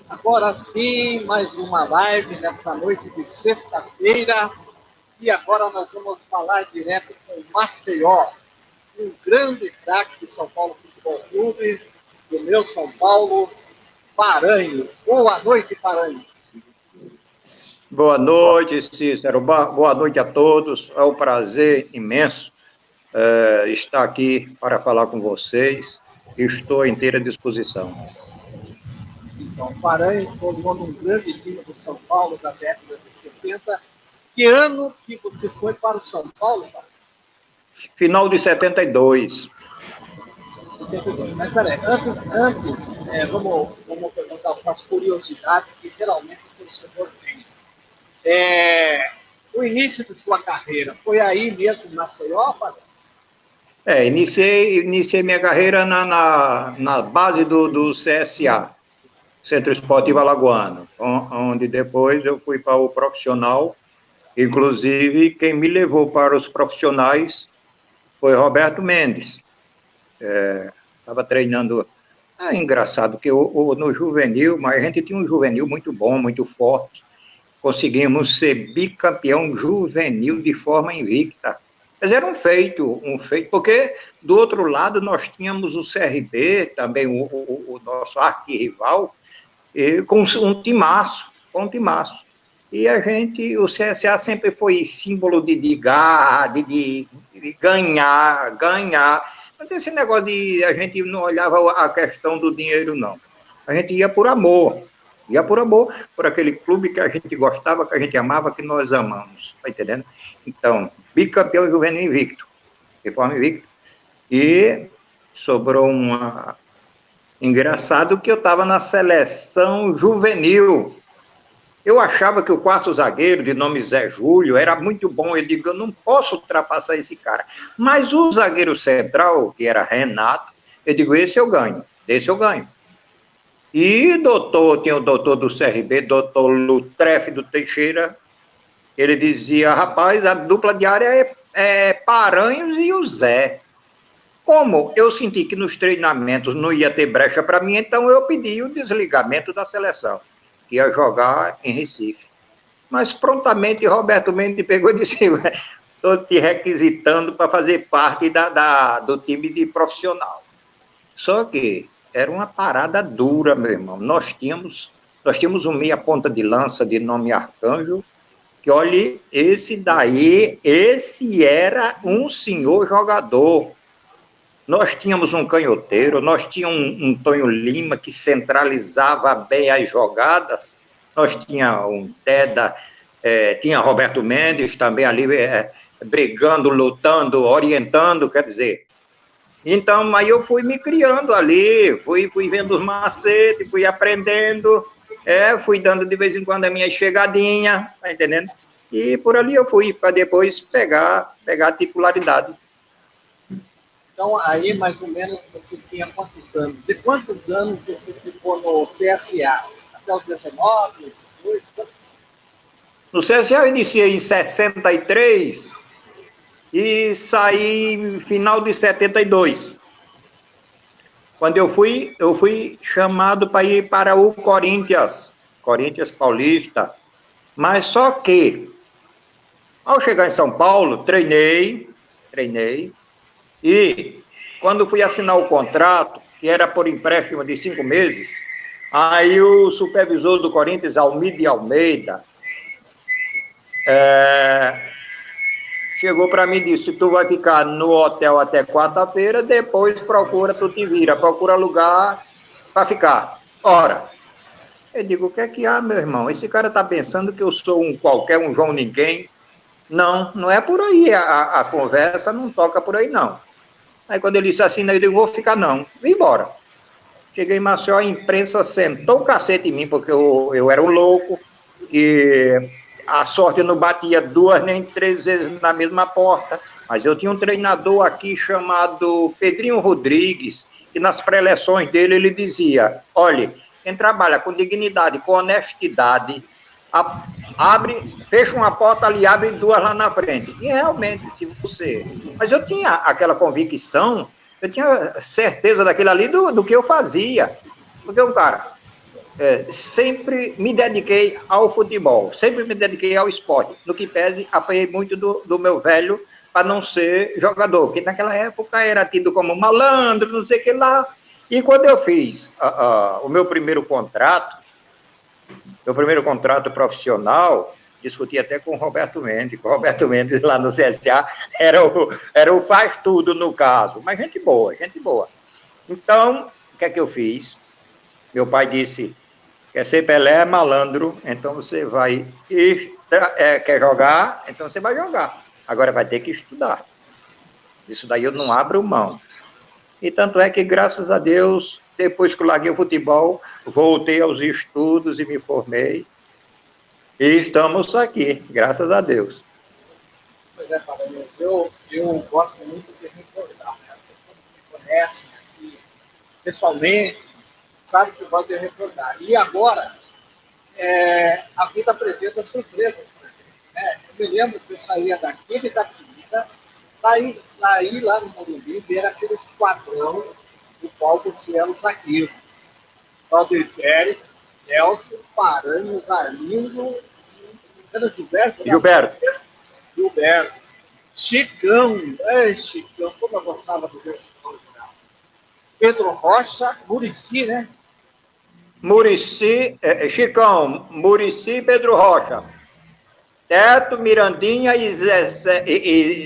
Agora sim, mais uma live nesta noite de sexta-feira. E agora nós vamos falar direto com o Maceió, um grande craque do São Paulo Futebol Clube, do meu São Paulo, Paranhos. Boa noite, Paranhos. Boa noite, Cícero. Boa noite a todos. É um prazer imenso estar aqui para falar com vocês. Estou à inteira disposição. Então, Paranhos formou um grande time do São Paulo da década de 70. Que ano que você foi para o São Paulo, Paranhos? Final de 72. 72. Mas peraí, antes vamos perguntar algumas curiosidades que geralmente o torcedor tem. O início de sua carreira foi aí mesmo, em Maceió, Paranhos? Iniciei minha carreira na base do CSA, Centro Esportivo Alagoano, onde depois eu fui para o profissional. Inclusive, quem me levou para os profissionais foi Roberto Mendes. Estava treinando. É engraçado que no juvenil, mas a gente tinha um juvenil muito bom, muito forte. Conseguimos ser bicampeão juvenil de forma invicta. Mas era um feito, porque do outro lado nós tínhamos o CRB, também o nosso arquirrival, com um timaço. E o CSA sempre foi símbolo de garra, de ganhar. Não tem esse negócio a gente não olhava a questão do dinheiro, não. A gente ia por amor, por aquele clube que a gente gostava, que a gente amava, que nós amamos, tá entendendo? Então, bicampeão juvenil invicto, de forma invicta. E sobrou engraçado que eu estava na seleção juvenil. Eu achava que o quarto zagueiro, de nome Zé Júlio, era muito bom. Eu digo, eu não posso ultrapassar esse cara. Mas o zagueiro central, que era Renato, eu digo, desse eu ganho. E tinha o doutor do CRB, doutor Lutrefe do Teixeira, ele dizia, rapaz, a dupla de área é Paranhos e o Zé. Como eu senti que nos treinamentos não ia ter brecha para mim, então eu pedi o desligamento da seleção, que ia jogar em Recife. Mas prontamente Roberto Mendes pegou e disse, estou te requisitando para fazer parte do time de profissional. Só que era uma parada dura, meu irmão. Nós tínhamos um meia ponta de lança de nome Arcanjo, que, olha, esse era um senhor jogador. Nós tínhamos um canhoteiro, nós tínhamos um Tonho Lima que centralizava bem as jogadas, nós tínhamos um Teda, tinha Roberto Mendes também ali brigando, lutando, orientando, quer dizer. Então, aí eu fui me criando ali, fui vendo os macetes, fui aprendendo, fui dando de vez em quando a minha chegadinha, tá entendendo? E por ali eu fui, para depois pegar a titularidade. Então, aí, mais ou menos, você tinha quantos anos? De quantos anos você ficou no CSA? Até os 19, 18? No CSA eu iniciei em 63 e saí no final de 72. Quando eu fui chamado para ir para o Corinthians Paulista. Mas só que, ao chegar em São Paulo, treinei, e quando fui assinar o contrato, que era por empréstimo de 5 meses, aí o supervisor do Corinthians, Almide Almeida, chegou para mim e disse, tu vai ficar no hotel até quarta-feira, depois procura lugar para ficar. Ora, eu digo, o que é que há, meu irmão? Esse cara está pensando que eu sou um João Ninguém. Não é por aí, a conversa não toca por aí, não. Aí quando ele disse assim, eu digo, vou ficar não, vim embora. Cheguei em Maceió, a imprensa sentou o cacete em mim, porque eu era um louco, e a sorte não batia 2 nem 3 vezes na mesma porta, mas eu tinha um treinador aqui chamado Pedrinho Rodrigues, e nas pré-eleções dele ele dizia, olha, quem trabalha com dignidade, com honestidade, fecha uma porta ali, abre 2 lá na frente. E realmente, Mas eu tinha aquela convicção, eu tinha certeza daquilo ali do que eu fazia. Porque um cara sempre me dediquei ao futebol, sempre me dediquei ao esporte, no que pese, apanhei muito do meu velho para não ser jogador, que naquela época era tido como malandro, não sei o que lá, e quando eu fiz o meu primeiro contrato profissional, discuti até com o Roberto Mendes lá no CSA, era o faz tudo no caso, mas gente boa. Então, o que é que eu fiz? Meu pai disse, quer ser Pelé, malandro, então você vai, quer jogar, então você vai jogar, agora vai ter que estudar. Isso daí eu não abro mão. E tanto é que, graças a Deus, depois que eu larguei o futebol, voltei aos estudos e me formei. E estamos aqui, graças a Deus. Pois é, Padre, eu gosto muito de recordar, né? Todo mundo me conhece aqui pessoalmente, sabe que eu gosto de recordar. E agora, a vida apresenta surpresas para gente, né? Eu me lembro que eu saía daqui de Itapetininga, lá no Morumbi, ver aquele esquadrão do qual você era o zagueiro. Valdir Pérez, Nelson, Paranhos, Arlindo, era Gilberto? Gilberto. Chicão, Chicão, como eu gostava do meu Chicão. Pedro Rocha, Muricy, né? Chicão, Muricy e Pedro Rocha. Teto, Mirandinha e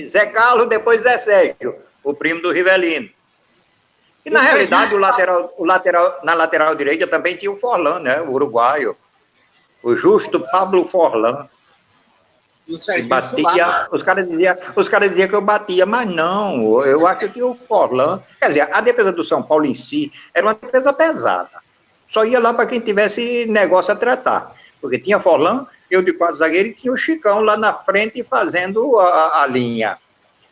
Zé Carlos, depois Zé Sérgio, o primo do Rivelino. E na realidade, na lateral direita também tinha o Forlan, né? O uruguaio. O Justo Pablo Forlan. Batia, os caras diziam que eu batia, mas não, eu acho que o Forlan, quer dizer, a defesa do São Paulo em si era uma defesa pesada. Só ia lá para quem tivesse negócio a tratar. Porque tinha Forlan, eu de quatro zagueiros, e tinha o Chicão lá na frente fazendo a linha.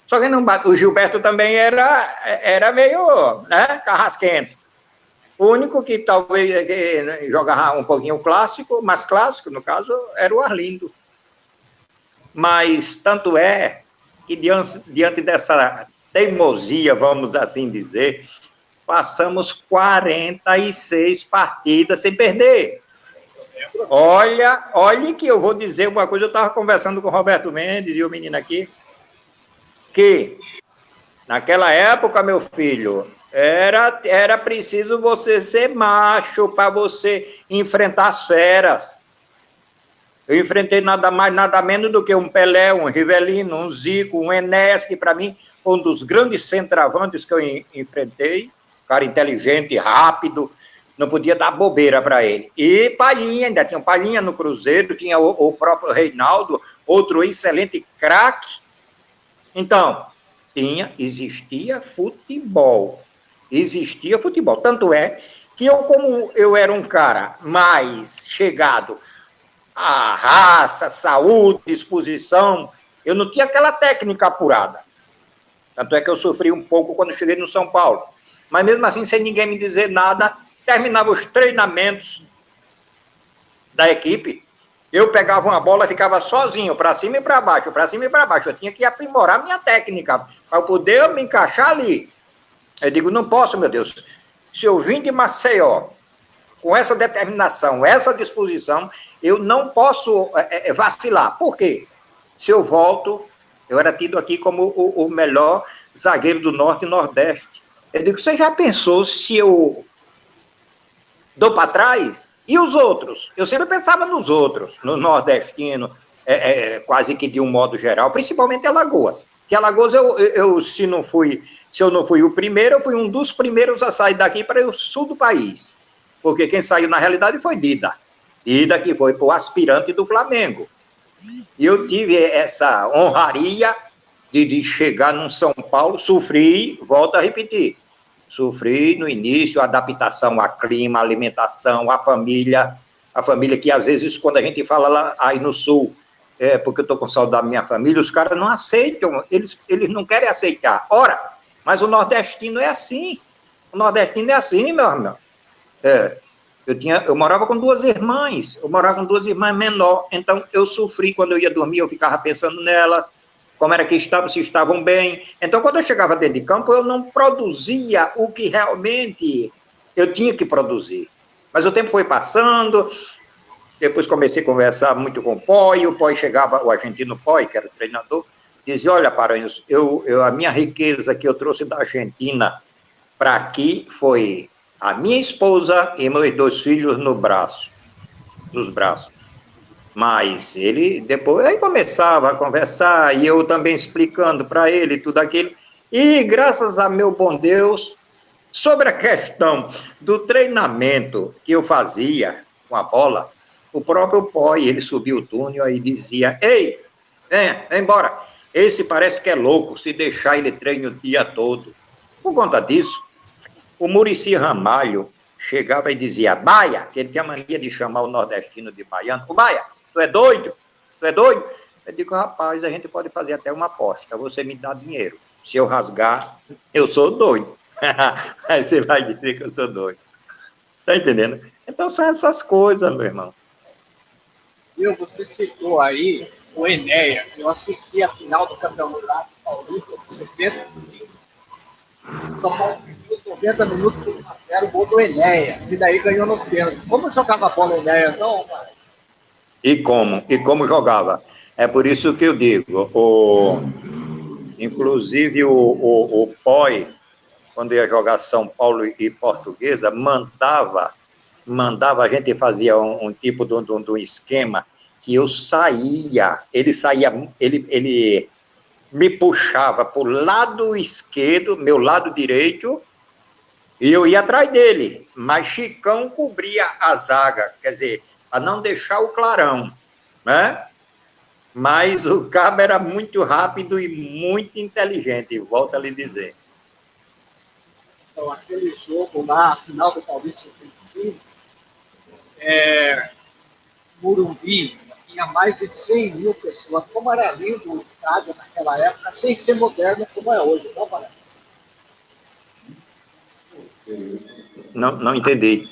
Só que não bate. O Gilberto também era meio, né, carrasquento. O único que talvez jogava um pouquinho clássico, mais clássico, no caso, era o Arlindo. Mas tanto é que diante dessa teimosia, vamos assim dizer, passamos 46 partidas sem perder. Olha que eu vou dizer uma coisa, eu estava conversando com o Roberto Mendes e o menino aqui, que naquela época, meu filho, era preciso você ser macho para você enfrentar as feras. Eu enfrentei nada mais, nada menos do que um Pelé, um Rivelino, um Zico, um Enéas, que para mim foi um dos grandes centroavantes que eu enfrentei, cara inteligente, rápido, não podia dar bobeira para ele. E Palhinha, ainda tinha um Palhinha no Cruzeiro, tinha o próprio Reinaldo, outro excelente craque. Então, existia futebol. Tanto é que como eu era um cara mais chegado à raça, saúde, disposição, eu não tinha aquela técnica apurada. Tanto é que eu sofri um pouco quando cheguei no São Paulo. Mas mesmo assim, sem ninguém me dizer nada, terminava os treinamentos da equipe, eu pegava uma bola e ficava sozinho, para cima e para baixo. Eu tinha que aprimorar minha técnica, para poder me encaixar ali. Eu digo, não posso, meu Deus. Se eu vim de Maceió, com essa determinação, essa disposição, eu não posso vacilar. Por quê? Se eu volto, eu era tido aqui como o melhor zagueiro do Norte e Nordeste. Eu digo, você já pensou se eu dou para trás? E os outros? Eu sempre pensava nos outros, no nordestino, quase que de um modo geral, principalmente Alagoas. Que Alagoas, se eu não fui o primeiro, eu fui um dos primeiros a sair daqui para o sul do país. Porque quem saiu, na realidade, foi Dida. Dida, que foi o aspirante do Flamengo. E eu tive essa honraria de chegar no São Paulo, sofri, volto a repetir, sofri no início a adaptação a clima, alimentação, a família que às vezes quando a gente fala lá aí no sul, porque eu estou com saudade da minha família, os caras não aceitam, eles não querem aceitar. Ora, mas o nordestino é assim, meu irmão. Eu morava com duas irmãs menor, então eu sofri quando eu ia dormir, eu ficava pensando nelas, como era que estavam, se estavam bem. Então, quando eu chegava dentro de campo, eu não produzia o que realmente eu tinha que produzir. Mas o tempo foi passando, depois comecei a conversar muito com o Poi chegava, o argentino Poi, que era o treinador, dizia, olha, Paranhos, a minha riqueza que eu trouxe da Argentina para aqui foi a minha esposa e meus 2 filhos nos braços. Mas ele depois aí começava a conversar, e eu também explicando para ele tudo aquilo, e graças a meu bom Deus, sobre a questão do treinamento que eu fazia com a bola, o próprio Poi, ele subiu o túnel e dizia, ei, vem embora, esse parece que é louco, se deixar ele treina o dia todo. Por conta disso, o Muricy Ramalho chegava e dizia, Baia, que ele tinha a mania de chamar o nordestino de baiano, o Baia, tu é doido? Tu é doido? Eu digo, rapaz, a gente pode fazer até uma aposta, você me dá dinheiro, se eu rasgar, eu sou doido. Aí você vai dizer que eu sou doido. Tá entendendo? Então são essas coisas, meu irmão. Você citou aí o Enéas. Eu assisti a final do Campeonato Paulista de 75. São Paulo perdeu 90 minutos por 1-0, o gol do Enéas. E daí ganhou nos pênaltis. Como jogava a bola o Enéas, não, pai? E como jogava. É por isso que eu digo, inclusive o Poi, quando ia jogar São Paulo e Portuguesa, mandava a gente fazia um tipo de um esquema que eu saía, ele me puxava para o lado esquerdo, meu lado direito, e eu ia atrás dele, mas Chicão cobria a zaga, quer dizer, para não deixar o clarão, né? Mas o cabo era muito rápido e muito inteligente, volto a lhe dizer. Então, aquele jogo na final do Paulista 75, Morumbi, tinha mais de 100 mil pessoas. Como era lindo o estádio naquela época, sem ser moderno como é hoje, não, Pará? Não entendi.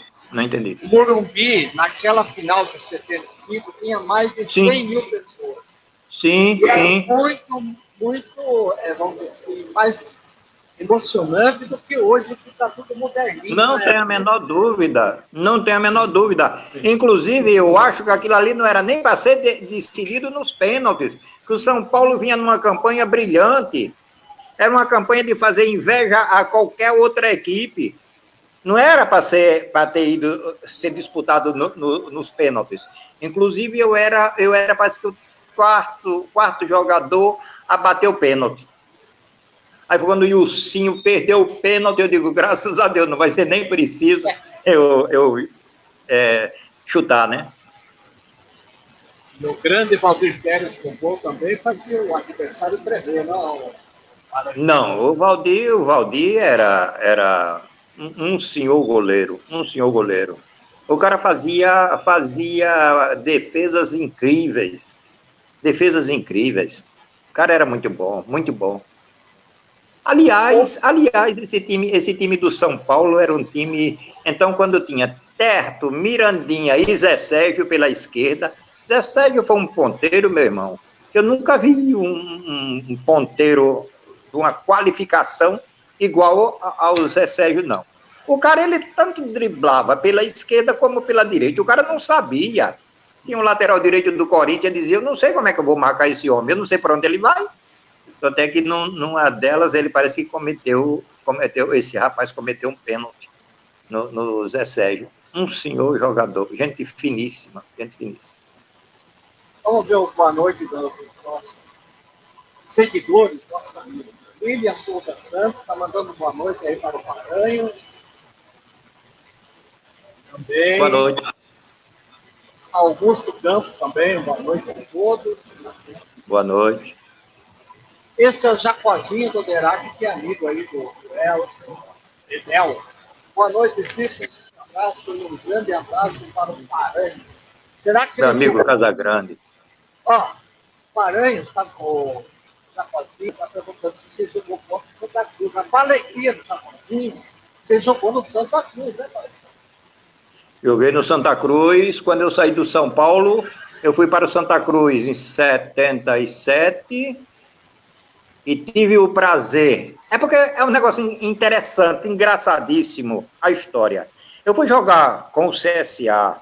O Morumbi, naquela final de 75, tinha mais de 100 mil pessoas. Sim, e era sim. muito, vamos dizer assim, mais emocionante do que hoje, que está tudo moderninho. Não tem a menor dúvida, não tem a menor dúvida. Inclusive, eu acho que aquilo ali não era nem para ser decidido nos pênaltis, que o São Paulo vinha numa campanha brilhante, era uma campanha de fazer inveja a qualquer outra equipe. Não era para ter ido ser disputado nos pênaltis. Inclusive, eu era parece que o quarto jogador a bater o pênalti. Aí quando o Ilcinho perdeu o pênalti, eu digo, graças a Deus, não vai ser nem preciso eu chutar, né? O grande Valdir Pérez com gol também fazia o adversário tremer, não? Não, o Valdir era um senhor goleiro, O cara fazia defesas incríveis. O cara era muito bom, muito bom. Aliás, esse time do São Paulo era um time... Então, quando tinha Terto, Mirandinha e Zé Sérgio pela esquerda, Zé Sérgio foi um ponteiro, meu irmão. Eu nunca vi um ponteiro de uma qualificação igual ao Zé Sérgio, não. O cara, ele tanto driblava pela esquerda como pela direita. O cara não sabia. Tinha um lateral direito do Corinthians, dizia, eu não sei como é que eu vou marcar esse homem, eu não sei para onde ele vai. Até que numa delas ele parece que esse rapaz cometeu um pênalti no Zé Sérgio. Um senhor jogador, gente finíssima. Vamos ver o boa noite dos nossos seguidores, nossos amigos. Lívia Souza Santos está mandando boa noite aí para o Paranhos. Também. Boa noite. Augusto Campos também, boa noite a todos. Boa noite. Esse é o Jacozinho do Derac, que é amigo aí do Enel. Boa noite, Cícero. Um abraço e um grande abraço para o Paranhos. Será que meu amigo Casagrande. Ó, Paranhos, tá com o Jacozinho, está perguntando se você jogou contra o Santa Cruz. Na alegria do Jacozinho, você jogou no Santa Cruz, né, Paranhos? Joguei no Santa Cruz. Quando eu saí do São Paulo, eu fui para o Santa Cruz em 77 e tive o prazer. É porque é um negócio interessante, engraçadíssimo a história. Eu fui jogar com o CSA,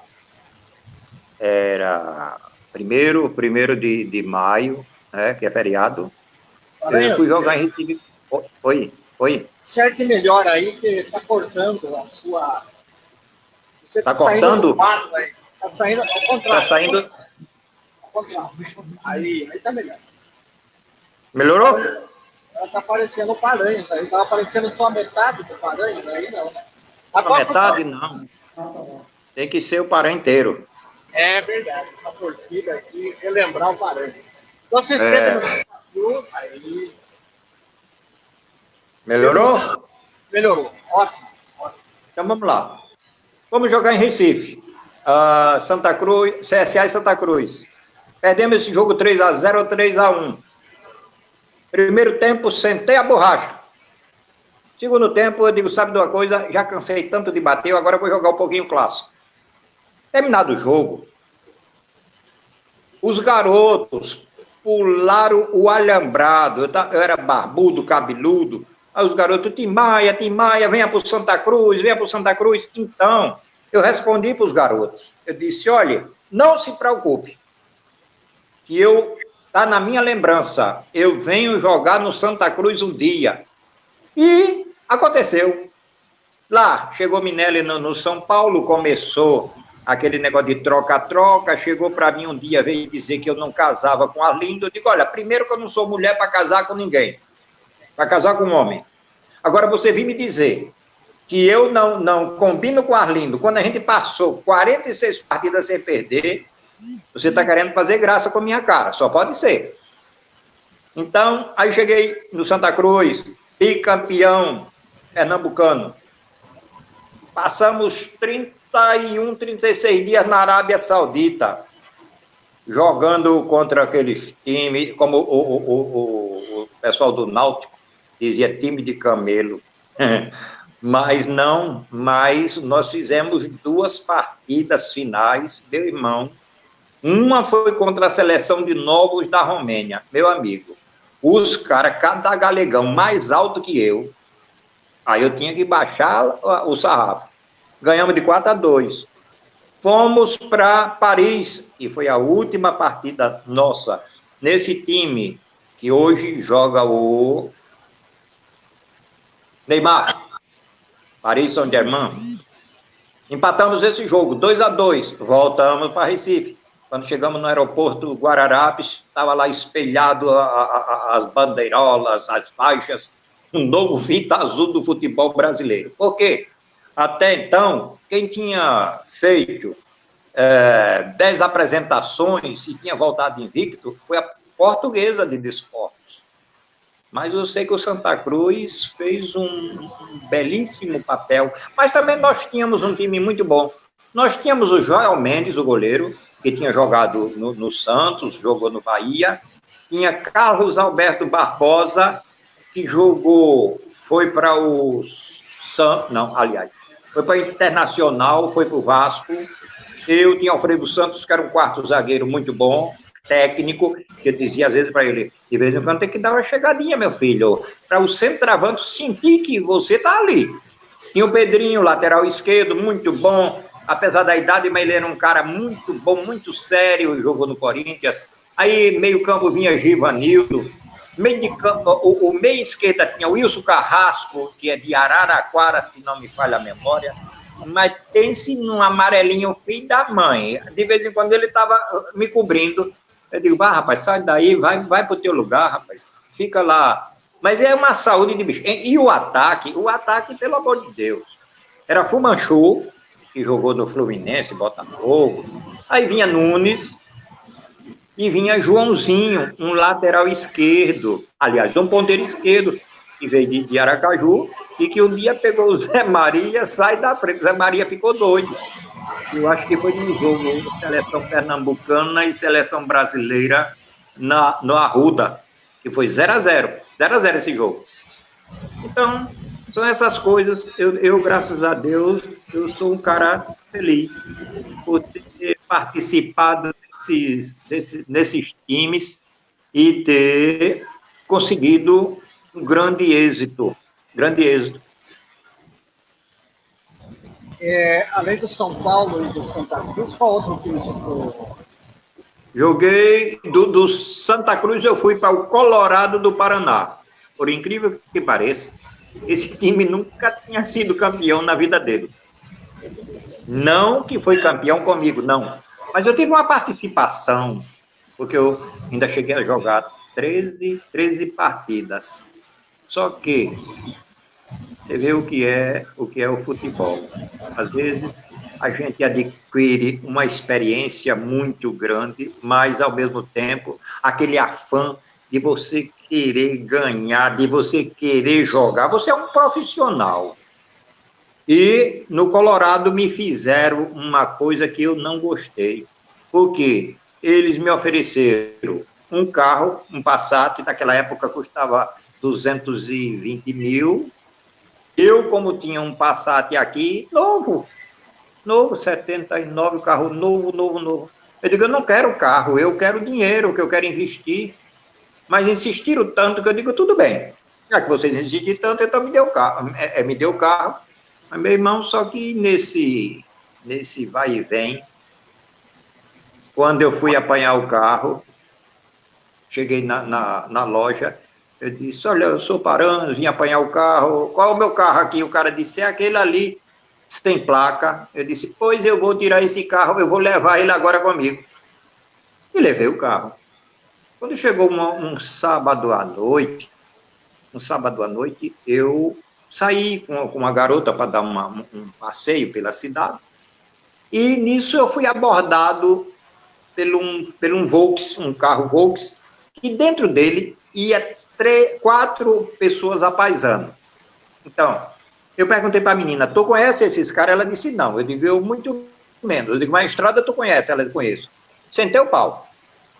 era primeiro de maio, né, que é feriado. Eu fui jogar em Recife. Oi. Certo e melhor aí, que tá cortando a sua... Você tá cortando? Tá saindo ao contrário. Tá saindo... Ao contrário. Aí tá melhor. Melhorou? Ela tá aparecendo o Paranhos aí. Tava aparecendo só a metade do Paranhos aí, não, né? A metade não. Tem que ser o Pará inteiro. É verdade. A torcida aqui, relembrar o Paranhos. Então vocês têm no Santa Cruz, aí... Melhorou? Melhorou. Ótimo. Então vamos lá. Vamos jogar em Recife. Santa Cruz, CSA e Santa Cruz. Perdemos esse jogo 3-0 ou 3-1. Primeiro tempo, sentei a borracha. Segundo tempo, eu digo, sabe de uma coisa? Já cansei tanto de bater, agora eu vou jogar um pouquinho clássico. Terminado o jogo, os garotos pularam o alambrado. Eu era barbudo, cabeludo. Aí os garotos, Timaia, venha para o Santa Cruz, venha para o Santa Cruz. Então, eu respondi para os garotos. Eu disse, olha, não se preocupe, que tá na minha lembrança, eu venho jogar no Santa Cruz um dia. E aconteceu. Lá, chegou Minelli no São Paulo, começou aquele negócio de troca-troca, chegou para mim um dia, veio dizer que eu não casava com Arlindo. Eu digo, olha, primeiro que eu não sou mulher para casar com ninguém. Para casar com um homem. Agora você vem me dizer que eu não combino com Arlindo. Quando a gente passou 46 partidas sem perder, você está querendo fazer graça com a minha cara. Só pode ser. Então, aí cheguei no Santa Cruz, bicampeão pernambucano. Passamos 36 dias na Arábia Saudita, jogando contra aqueles times, como o pessoal do Náutico dizia, time de camelo. Mas nós fizemos 2 partidas finais, meu irmão. Uma foi contra a seleção de Novos da Romênia, meu amigo. Os caras, cada galegão mais alto que eu, aí eu tinha que baixar o sarrafo. Ganhamos de 4-2. Fomos para Paris, e foi a última partida nossa, nesse time que hoje joga o Neymar, Paris Saint-Germain. Empatamos esse jogo, 2-2, voltamos para Recife. Quando chegamos no aeroporto Guararapes, estava lá espelhado as bandeirolas, as faixas, um novo fita azul do futebol brasileiro. Por quê? Até então, quem tinha feito 10 apresentações e tinha voltado invicto foi a Portuguesa de Desportos. Mas eu sei que o Santa Cruz fez um belíssimo papel. Mas também nós tínhamos um time muito bom. Nós tínhamos o Joel Mendes, o goleiro, que tinha jogado no Santos, jogou no Bahia. Tinha Carlos Alberto Barbosa, que foi para o Santos, foi para o Internacional, foi para o Vasco. Eu tinha Alfredo Santos, que era um quarto zagueiro muito bom, técnico, que eu dizia às vezes para ele, de vez em quando tem que dar uma chegadinha, meu filho, para o centroavante sentir que você está ali. Tinha o Pedrinho, lateral esquerdo, muito bom, apesar da idade, mas ele era um cara muito bom, muito sério, jogou no Corinthians. Aí, meio campo, vinha Givanildo. Meio de campo, o meio esquerda tinha o Wilson Carrasco, que é de Araraquara, se não me falha a memória. Mas pense num amarelinho filho da mãe. De vez em quando ele estava me cobrindo. Eu digo, rapaz, sai daí, vai pro teu lugar, rapaz. Fica lá. Mas é uma saúde de bicho. E o ataque, pelo amor de Deus. Era Fumanchu, que jogou no Fluminense, Botafogo. Aí vinha Nunes e vinha Joãozinho, um lateral esquerdo. Aliás, um ponteiro esquerdo, que veio de Aracaju, e que um dia pegou o Zé Maria, sai da frente. O Zé Maria ficou doido. Eu acho que foi no jogo de seleção pernambucana e seleção brasileira no Arruda, que foi 0-0. 0-0 esse jogo. Então, são essas coisas. Eu, graças a Deus, eu sou um cara feliz por ter participado nesses times e ter conseguido um grande êxito. Grande êxito. além do São Paulo e do Santa Cruz, qual outro time você jogou? Joguei do Santa Cruz, eu fui para o Colorado do Paraná. Por incrível que pareça, esse time nunca tinha sido campeão na vida dele. Não que foi campeão comigo, não. Mas eu tive uma participação, porque eu ainda cheguei a jogar 13 partidas. Só que você vê o que é o futebol. Às vezes a gente adquire uma experiência muito grande, mas ao mesmo tempo aquele afã de você querer ganhar, de você querer jogar. Você é um profissional. E no Colorado me fizeram uma coisa que eu não gostei, porque eles me ofereceram um carro, um Passat, naquela época custava 220 mil. Eu, como tinha um Passat aqui, novo, 79, carro novo. Eu digo, eu não quero carro, eu quero dinheiro, que eu quero investir. Mas insistiram tanto que eu digo, tudo bem. Já que vocês insistem tanto, então me deu o carro. Me deu o carro. Mas, meu irmão, só que nesse vai e vem, quando eu fui apanhar o carro, cheguei na loja, eu disse, olha, eu sou parando, vim apanhar o carro, qual é o meu carro aqui? O cara disse, é aquele ali, sem placa. Eu disse, pois eu vou tirar esse carro, eu vou levar ele agora comigo. E levei o carro. Quando chegou um sábado à noite, eu saí com uma garota para dar um passeio pela cidade, e nisso eu fui abordado por um Volks, um carro Volks, que dentro dele ia 4 pessoas apaisando. Então, eu perguntei para a menina, tu conhece esses caras? Ela disse, não. Eu digo, eu muito menos. Eu digo, mas a estrada tu conhece? Ela disse, conheço. Sentei o pau.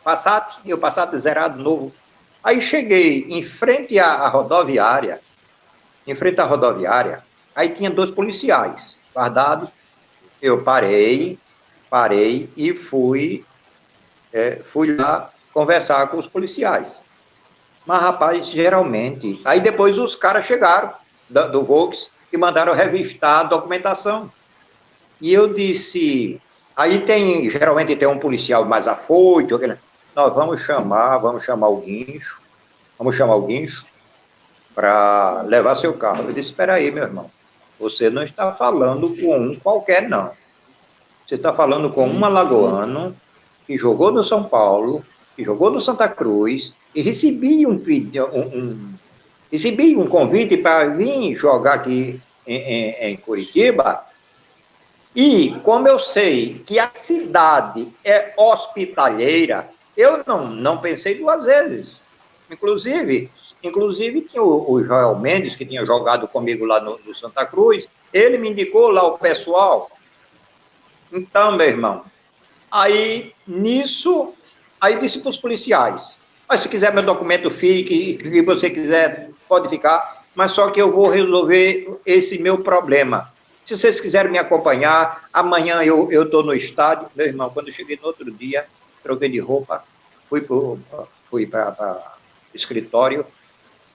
Passat, e o Passat zerado, novo. Aí cheguei em frente à rodoviária, aí tinha 2 policiais guardados. Eu parei e fui lá conversar com os policiais. Mas, rapaz, geralmente... Aí depois os caras chegaram do Volks e mandaram revistar a documentação. E eu disse... Aí geralmente tem um policial mais afoito, nós vamos chamar o guincho, para levar seu carro. Eu disse, espera aí, meu irmão, você não está falando com um qualquer, não. Você está falando com um alagoano que jogou no São Paulo, que jogou no Santa Cruz, e recebi um convite para vir jogar aqui em Curitiba, e como eu sei que a cidade é hospitaleira, eu não pensei 2 vezes. Inclusive tinha o Joel Mendes, que tinha jogado comigo lá no Santa Cruz, ele me indicou lá o pessoal. Então, meu irmão, aí disse para os policiais, mas se quiser meu documento fique, que você quiser, pode ficar, mas só que eu vou resolver esse meu problema. Se vocês quiserem me acompanhar, amanhã eu estou no estádio. Meu irmão, quando eu cheguei no outro dia, troquei de roupa, fui para o escritório,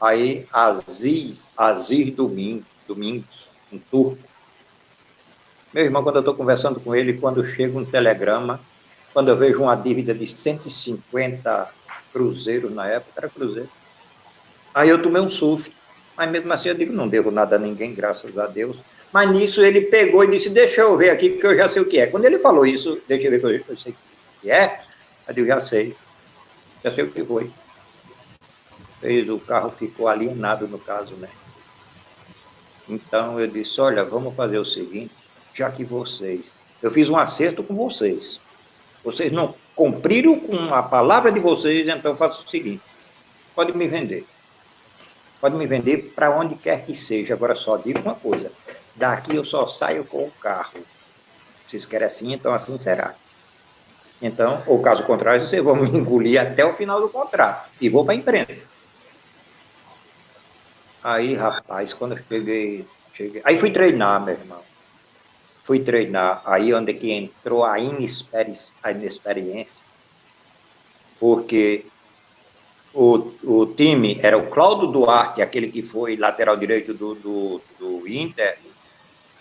aí Aziz Domingos, um turco. Meu irmão, quando eu estou conversando com ele, quando chega um telegrama, quando eu vejo uma dívida de 150 cruzeiros, na época era cruzeiro, aí eu tomei um susto. Mas mesmo assim eu digo, não devo nada a ninguém, graças a Deus. Mas nisso ele pegou e disse, deixa eu ver aqui, porque eu já sei o que é. Quando ele falou isso, deixa eu ver que eu sei o que é, eu digo, já sei o que foi. O carro ficou alienado no caso, né? Então eu disse, olha, vamos fazer o seguinte, já que eu fiz um acerto com vocês não cumpriram com a palavra de vocês, então eu faço o seguinte, pode me vender para onde quer que seja, agora só digo uma coisa, daqui eu só saio com o carro, vocês querem assim, então assim será. Então, ou caso contrário, vocês vão me engolir até o final do contrato, e vou para a imprensa. Aí, rapaz, quando eu cheguei, aí fui treinar, meu irmão, aí onde que entrou a inexperiência, porque o time era o Cláudio Duarte, aquele que foi lateral direito do Inter,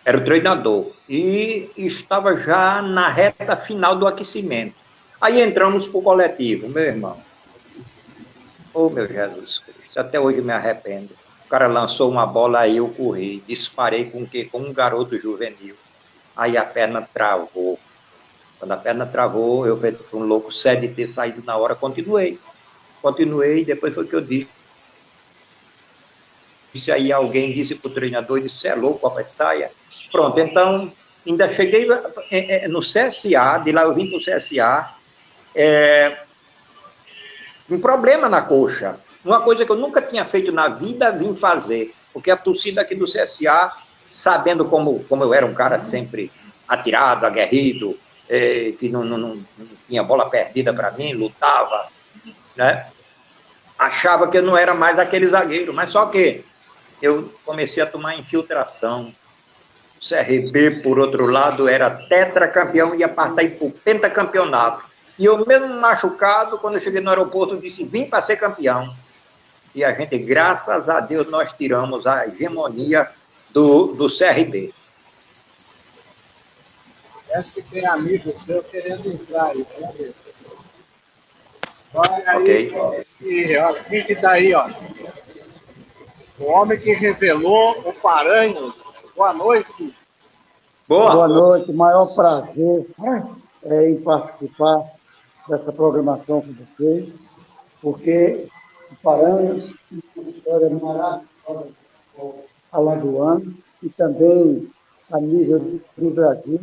era o treinador, e estava já na reta final do aquecimento. Aí entramos para o coletivo, meu irmão. Oh, meu Jesus Cristo, até hoje me arrependo. O cara lançou uma bola, aí eu corri, disparei com o quê? Com um garoto juvenil. Aí a perna travou. Quando a perna travou, eu feito um louco, sério de ter saído na hora, continuei, depois foi o que eu disse. Aí alguém disse para o treinador, disse, você é louco, rapaz, saia. Pronto, então, ainda cheguei no CSA, de lá eu vim para o CSA, um problema na coxa, uma coisa que eu nunca tinha feito na vida, vim fazer, porque a torcida aqui do CSA, sabendo como eu era um cara sempre atirado, aguerrido, que não tinha bola perdida para mim, lutava, né? Achava que eu não era mais aquele zagueiro, mas só que eu comecei a tomar infiltração. O CRB, por outro lado, era tetracampeão e ia partir para o pentacampeonato. E eu mesmo machucado, quando eu cheguei no aeroporto, eu disse, vim para ser campeão. E a gente, graças a Deus, nós tiramos a hegemonia do CRB. Parece que tem amigo seu querendo entrar aí, vamos ver. Olha aí, Okay. olha, quem que tá aí, ó? O homem que revelou o Paranhos. Boa noite. Boa noite, maior prazer em participar dessa programação com vocês, porque o Paranhos é uma história maravilhosa alagoana e também a nível do Brasil.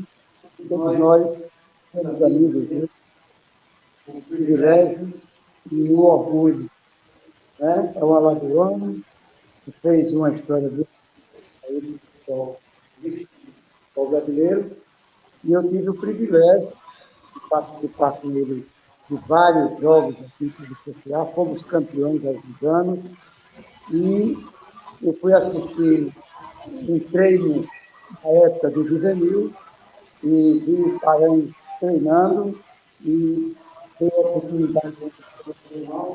Todos nós somos amigos dele, o privilégio e o orgulho. Né? É um alagoano que fez uma história do futebol brasileiro, e eu tive o privilégio de participar com ele de vários jogos aqui do PCA, fomos campeões há alguns anos, e eu fui assistir um treino na época do juvenil, e vi os Paranhos treinando, e dei a oportunidade de treinar,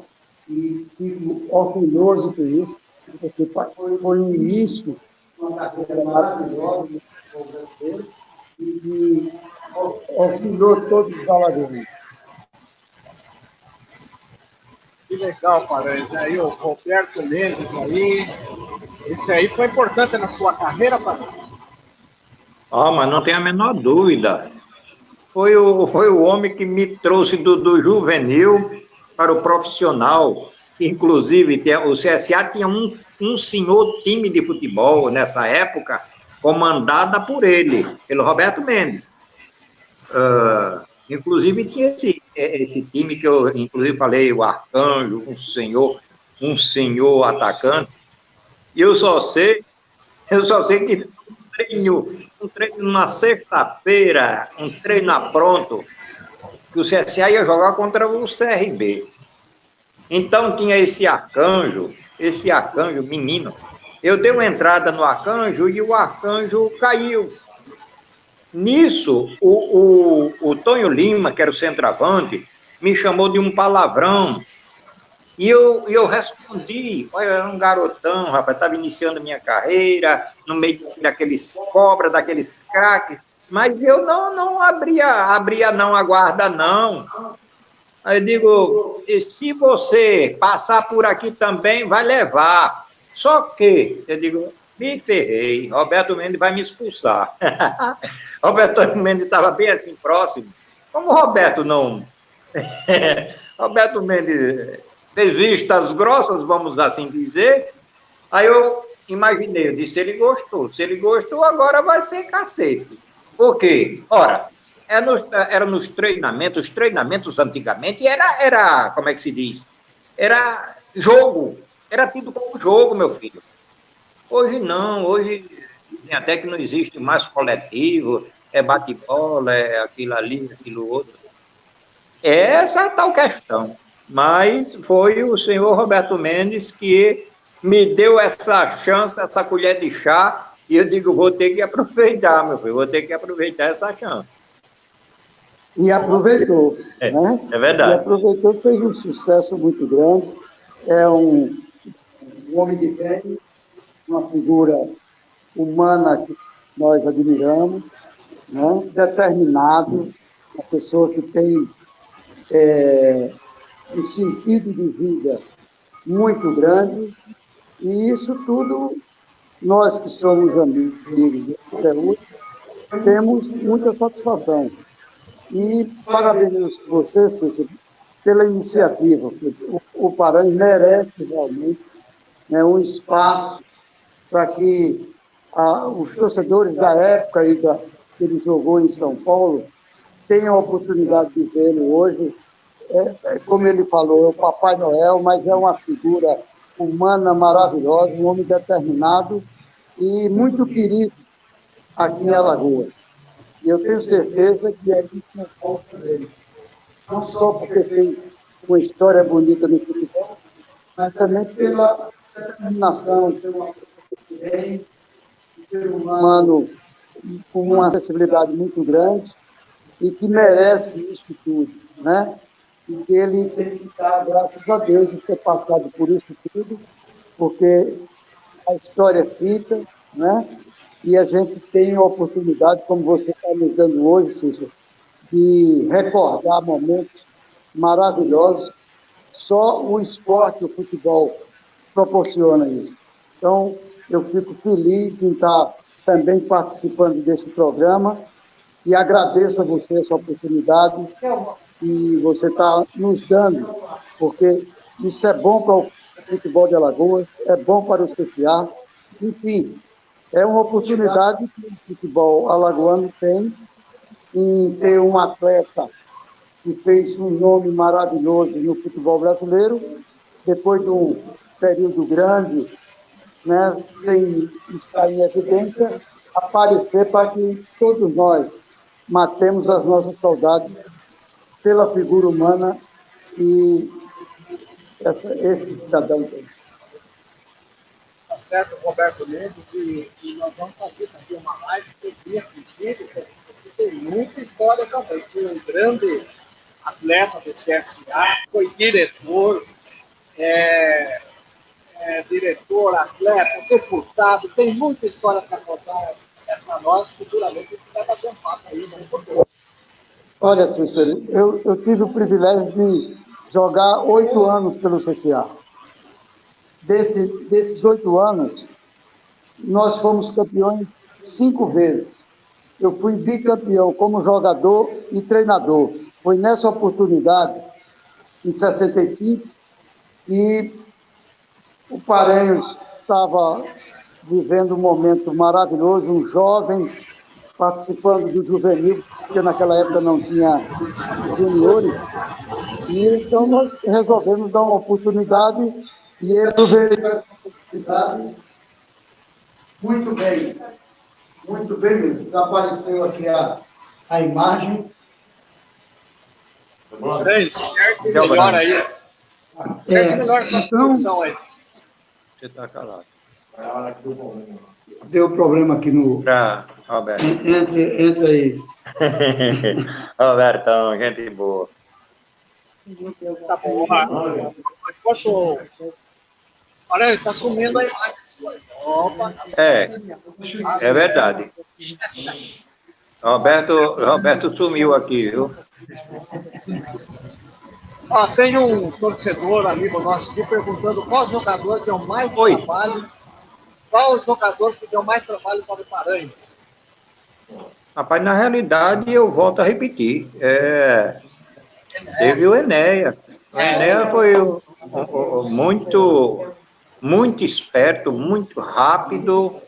e fico orgulhoso por isso, porque foi um início de uma carreira maravilhosa no futebol brasileiro, e orgulhou todos os alagoanos. Que legal, Paranhos. Aí o Roberto Mendes aí. Esse aí foi importante na sua carreira, Paranhos? Mas não tem a menor dúvida. Foi o homem que me trouxe do juvenil para o profissional. Inclusive, o CSA tinha um senhor time de futebol nessa época, comandada por ele, pelo Roberto Mendes. Inclusive, tinha esse time que eu, inclusive, falei, o Arcanjo, um senhor atacante. E eu só sei que um treino na sexta-feira, um treino a pronto, que o CSA ia jogar contra o CRB. Então tinha esse arcanjo, menino. Eu dei uma entrada no arcanjo e o arcanjo caiu. Nisso, o Tonho Lima, que era o centroavante, me chamou de um palavrão. E eu respondi, olha, eu era um garotão, rapaz, estava iniciando minha carreira, no meio daqueles cobras, daqueles craques, mas eu não abria não a guarda, não. Aí eu digo, e se você passar por aqui também, vai levar. Só que, eu digo, me ferrei, Roberto Mendes vai me expulsar. Roberto Mendes estava bem assim, próximo. Como o Roberto não... Roberto Mendes... fez vistas grossas, vamos assim dizer. Aí eu imaginei, eu disse, se ele gostou, agora vai ser cacete. Por quê? Ora, era nos treinamentos, os treinamentos antigamente era, como é que se diz? Era jogo, era tido como jogo, meu filho. Hoje não, hoje até que não existe mais coletivo, é bate-bola, é aquilo ali, aquilo outro. Essa é a tal questão. Mas foi o senhor Roberto Mendes que me deu essa chance, essa colher de chá, e eu digo, vou ter que aproveitar, meu filho, vou ter que aproveitar essa chance. E aproveitou, né? É verdade. E aproveitou, fez um sucesso muito grande, é um homem de bem, uma figura humana que nós admiramos, né? Determinado, uma pessoa que tem um sentido de vida muito grande, e isso tudo, nós que somos amigos até hoje, temos muita satisfação. E parabenizo você, Cícero, pela iniciativa. O Paranhos merece realmente, né, um espaço para que os torcedores da época que ele jogou em São Paulo tenham a oportunidade de vê-lo hoje. Como ele falou, é o Papai Noel, mas é uma figura humana maravilhosa, um homem determinado e muito querido aqui em Alagoas. E eu tenho certeza que é muito falta dele. Não só porque fez uma história bonita no futebol, mas também pela determinação de ser uma ser humano com uma acessibilidade muito grande e que merece isso tudo, né? E que ele tem que dar graças a Deus de ter passado por isso tudo, porque a história fica, né? E a gente tem a oportunidade, como você está nos dando hoje, Cícero, de recordar momentos maravilhosos. Só o esporte, o futebol, proporciona isso. Então, eu fico feliz em estar também participando desse programa e agradeço a você essa oportunidade que você está nos dando, porque isso é bom para o futebol de Alagoas, é bom para o CCA, enfim, é uma oportunidade que o futebol alagoano tem em ter um atleta que fez um nome maravilhoso no futebol brasileiro, depois de um período grande, né, sem estar em evidência, aparecer para que todos nós matemos as nossas saudades pela figura humana e esse cidadão. Tá certo, Roberto Mendes, e nós vamos fazer também uma live que eu queria pedir, porque você tem muita história também. Foi um grande atleta do CSA, foi diretor, diretor, atleta, deputado, tem muita história para contar para nós, futuramente a gente vai bater um papo aí, né? Olha, Cícero, eu tive o privilégio de jogar 8 anos pelo CCA. Desses 8 anos, nós fomos campeões 5 vezes. Eu fui bicampeão como jogador e treinador. Foi nessa oportunidade, em 65, que o Paranhos estava vivendo um momento maravilhoso, um jovem participando do juvenil, porque naquela época não tinha juniores, e então nós resolvemos dar uma oportunidade e ele aproveitou essa oportunidade muito bem mesmo. Já apareceu aqui a imagem. Melhor aí. Melhor essa Então, produção aí. Você está calado. Deu problema aqui no... Roberto. Entra aí. Robertão, gente boa. Tá bom. Enquanto... Olha, está sumindo a imagem sua. Opa, É verdade. Roberto sumiu aqui, viu? Tem um torcedor, amigo nosso aqui, perguntando qual jogador deu mais trabalho, qual o jogador que deu mais trabalho para o Paranhos? Rapaz, na realidade, eu volto a repetir. Teve o Enéas. O Enéas foi muito esperto, muito rápido.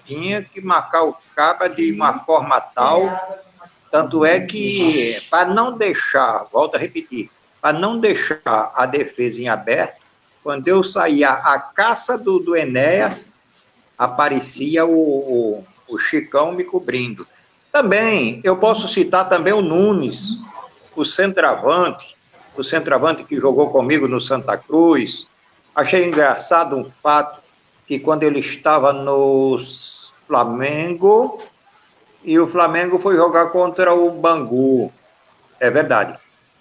Tinha que marcar o cabo de uma forma tal. Tanto é que, para não deixar, volto a repetir, para não deixar a defesa em aberto, quando eu saía a caça do Enéas, aparecia o Chicão me cobrindo. Também, eu posso citar também o Nunes, o centroavante que jogou comigo no Santa Cruz. Achei engraçado um fato, que quando ele estava no Flamengo, e o Flamengo foi jogar contra o Bangu. É verdade.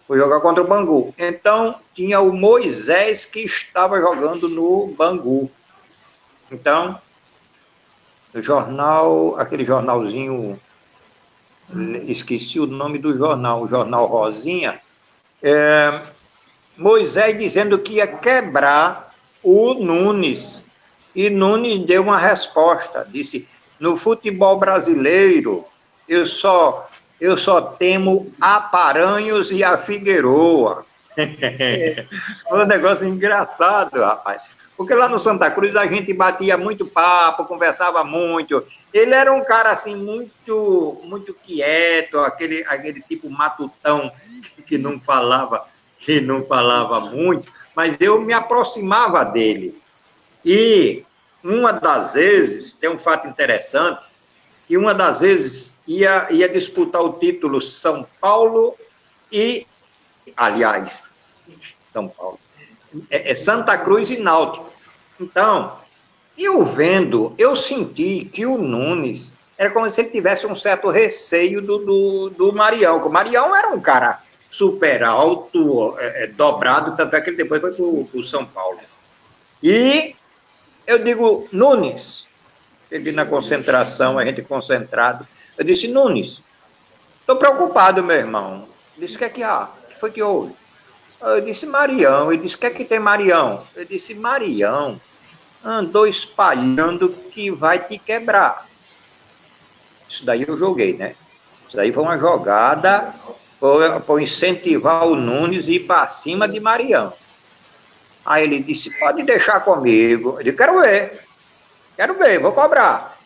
Foi jogar contra o Bangu. Então, tinha o Moisés que estava jogando no Bangu. Então, no jornal, aquele jornalzinho, esqueci o nome do jornal, o jornal Rosinha, Moisés dizendo que ia quebrar o Nunes. E Nunes deu uma resposta, disse, no futebol brasileiro, eu só temo a Paranhos e a Figueroa. Foi um negócio engraçado, rapaz. Porque lá no Santa Cruz a gente batia muito papo, conversava muito. Ele era um cara assim muito quieto, aquele tipo matutão que não falava muito, mas eu me aproximava dele. E uma das vezes, tem um fato interessante, que uma das vezes ia disputar o título São Paulo e, aliás, São Paulo, Santa Cruz e Náutico. Então, eu senti que o Nunes era como se ele tivesse um certo receio do Marião, porque o Marião era um cara super alto, dobrado, tanto é que ele depois foi para o São Paulo. E eu digo, Nunes, cheguei na concentração, a gente concentrado, eu disse, Nunes, estou preocupado, meu irmão. Ele disse, o que há? O que foi que houve? Eu disse, Marião. Ele disse, o que tem Marião? Eu disse, Marião andou espalhando que vai te quebrar. Isso daí eu joguei, né? Isso daí foi uma jogada para incentivar o Nunes a ir para cima de Marião. Aí ele disse, pode deixar comigo. Eu disse, quero ver, vou cobrar.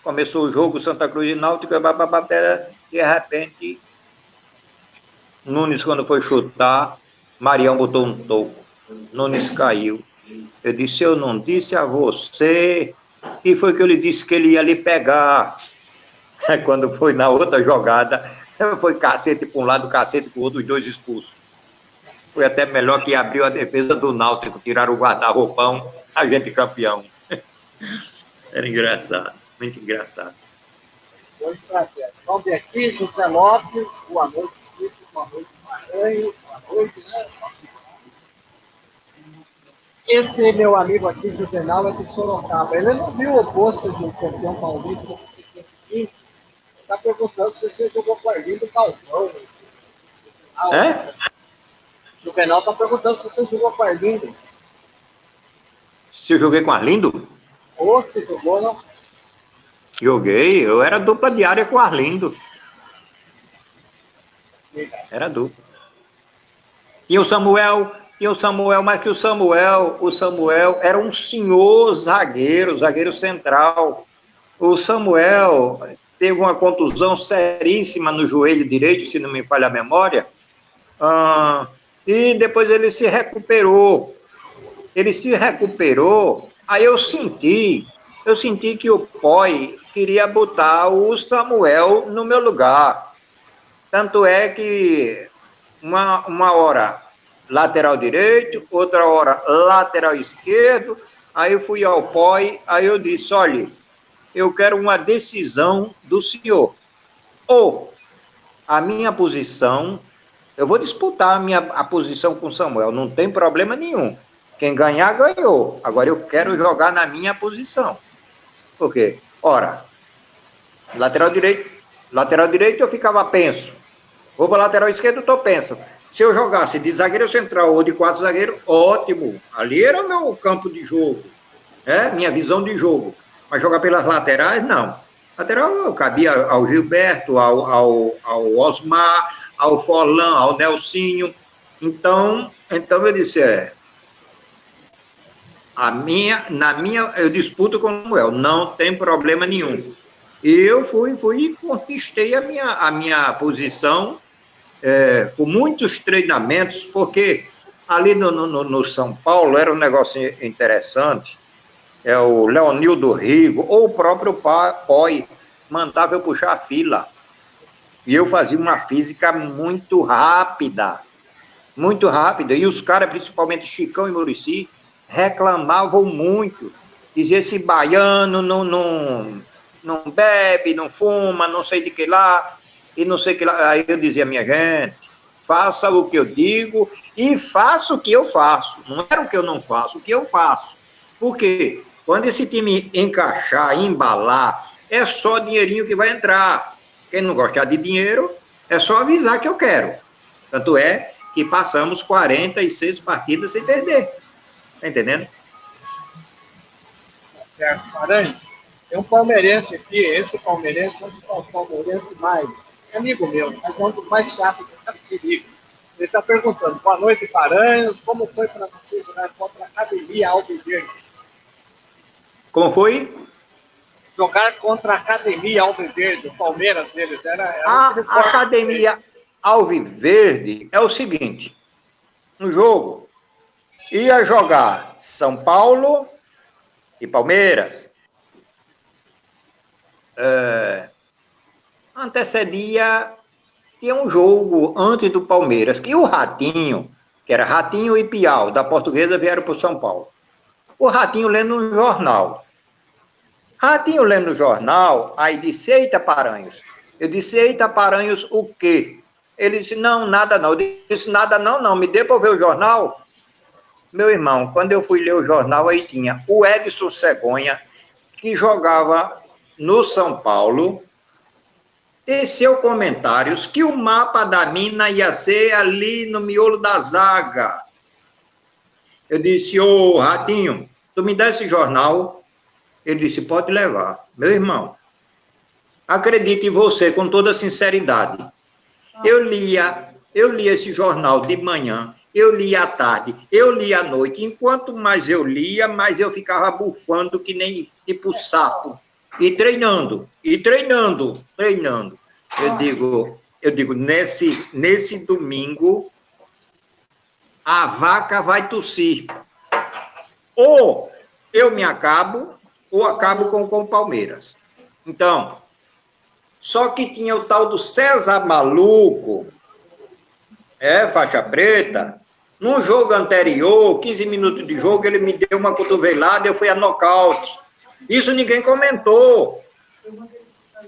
Começou o jogo, Santa Cruz e Náutico, de repente, Nunes, quando foi chutar, Marião botou um toco. Nunes caiu. Eu disse, eu não disse a você, e foi que eu lhe disse que ele ia lhe pegar. Quando foi na outra jogada, foi cacete para um lado, cacete para o outro, os dois expulsos. Foi até melhor que abriu a defesa do Náutico, tiraram o guarda-roupão, a gente campeão. Era engraçado, muito engraçado. Pois tá certo. Vamos ver aqui, José Lopes, boa noite, Chico, boa noite, Maranhão, boa noite, né? Esse meu amigo aqui, Juvenal, é de Sorocaba. Ele não viu o posto do campeão paulista do 55. Está perguntando se você jogou com o Arlindo Galvão. Juvenal está perguntando se você jogou com o Arlindo. Se eu joguei com o Arlindo? Ou se jogou, não? Joguei, eu era dupla de área com o Arlindo. Era dupla. Tinha o Samuel, mas que o Samuel era um senhor zagueiro central. O Samuel teve uma contusão seríssima no joelho direito, se não me falha a memória, e depois ele se recuperou. Aí eu senti que o Poi queria botar o Samuel no meu lugar. Tanto é que uma hora lateral direito, outra hora lateral esquerdo, aí eu fui ao Poi, aí eu disse, olha, eu quero uma decisão do senhor. Ou a minha posição, eu vou disputar a posição com o Samuel, não tem problema nenhum. Quem ganhar, ganhou. Agora eu quero jogar na minha posição. Por quê? Ora, lateral direito eu ficava penso. Vou para lateral esquerdo, estou penso. Se eu jogasse de zagueiro central ou de 4 zagueiros, ótimo. Ali era o meu campo de jogo, minha visão de jogo. Mas jogar pelas laterais, não. Lateral cabia ao Gilberto, ao Osmar, ao Forlan, ao Nelsinho. Então eu disse, eu disputo com o Samuel, não tem problema nenhum. E eu fui e conquistei a minha posição com muitos treinamentos, porque ali no São Paulo era um negócio interessante, o Leonildo Rigo, ou o próprio Poi, mandava eu puxar a fila. E eu fazia uma física muito rápida, e os caras, principalmente Chicão e Muricy, reclamavam muito, dizia esse baiano não bebe, não fuma, não sei de que lá, e não sei que lá. Aí eu dizia, minha gente, faça o que eu digo e faça o que eu faço. Não era o que eu não faço, o que eu faço. Por quê? Quando esse time encaixar, embalar, é só dinheirinho que vai entrar. Quem não gostar de dinheiro, é só avisar que eu quero. Tanto é que passamos 46 partidas sem perder. Tá entendendo? Tá certo, Paranhos. Tem um palmeirense aqui, esse palmeirense é um dos palmeirenses mais, é amigo meu, mas é um dos mais chatos que eu te digo. Ele está perguntando, boa noite, Paranhos, como foi para você jogar contra a Academia Alviverde? Como foi? Jogar contra a Academia Alviverde, o Palmeiras deles, era A Academia Alviverde é o seguinte, no jogo, ia jogar São Paulo e Palmeiras. Antecedia, tinha um jogo antes do Palmeiras, que o Ratinho, que era Ratinho e Piau, da Portuguesa, vieram para o São Paulo. O Ratinho lendo um jornal. Ratinho lendo o jornal, aí disse, eita, Paranhos. Eu disse, eita, Paranhos, o quê? Ele disse, não, nada não. Eu disse, nada não, me dê para eu ver o jornal. Meu irmão, quando eu fui ler o jornal, aí tinha o Edson Cegonha, que jogava no São Paulo, teceu comentários que o mapa da mina ia ser ali no miolo da zaga. Eu disse, ô Ratinho, tu me dá esse jornal? Ele disse, pode levar. Meu irmão, acredite em você com toda sinceridade. Eu lia esse jornal de manhã, eu lia à tarde, eu lia à noite. Enquanto mais eu lia, mais eu ficava bufando que nem tipo sapo. E treinando. Eu digo, nesse domingo, a vaca vai tossir. Ou eu me acabo, ou acabo com o Palmeiras. Então, só que tinha o tal do César Maluco, faixa preta, num jogo anterior, 15 minutos de jogo, ele me deu uma cotovelada e eu fui a nocaute. Isso ninguém comentou.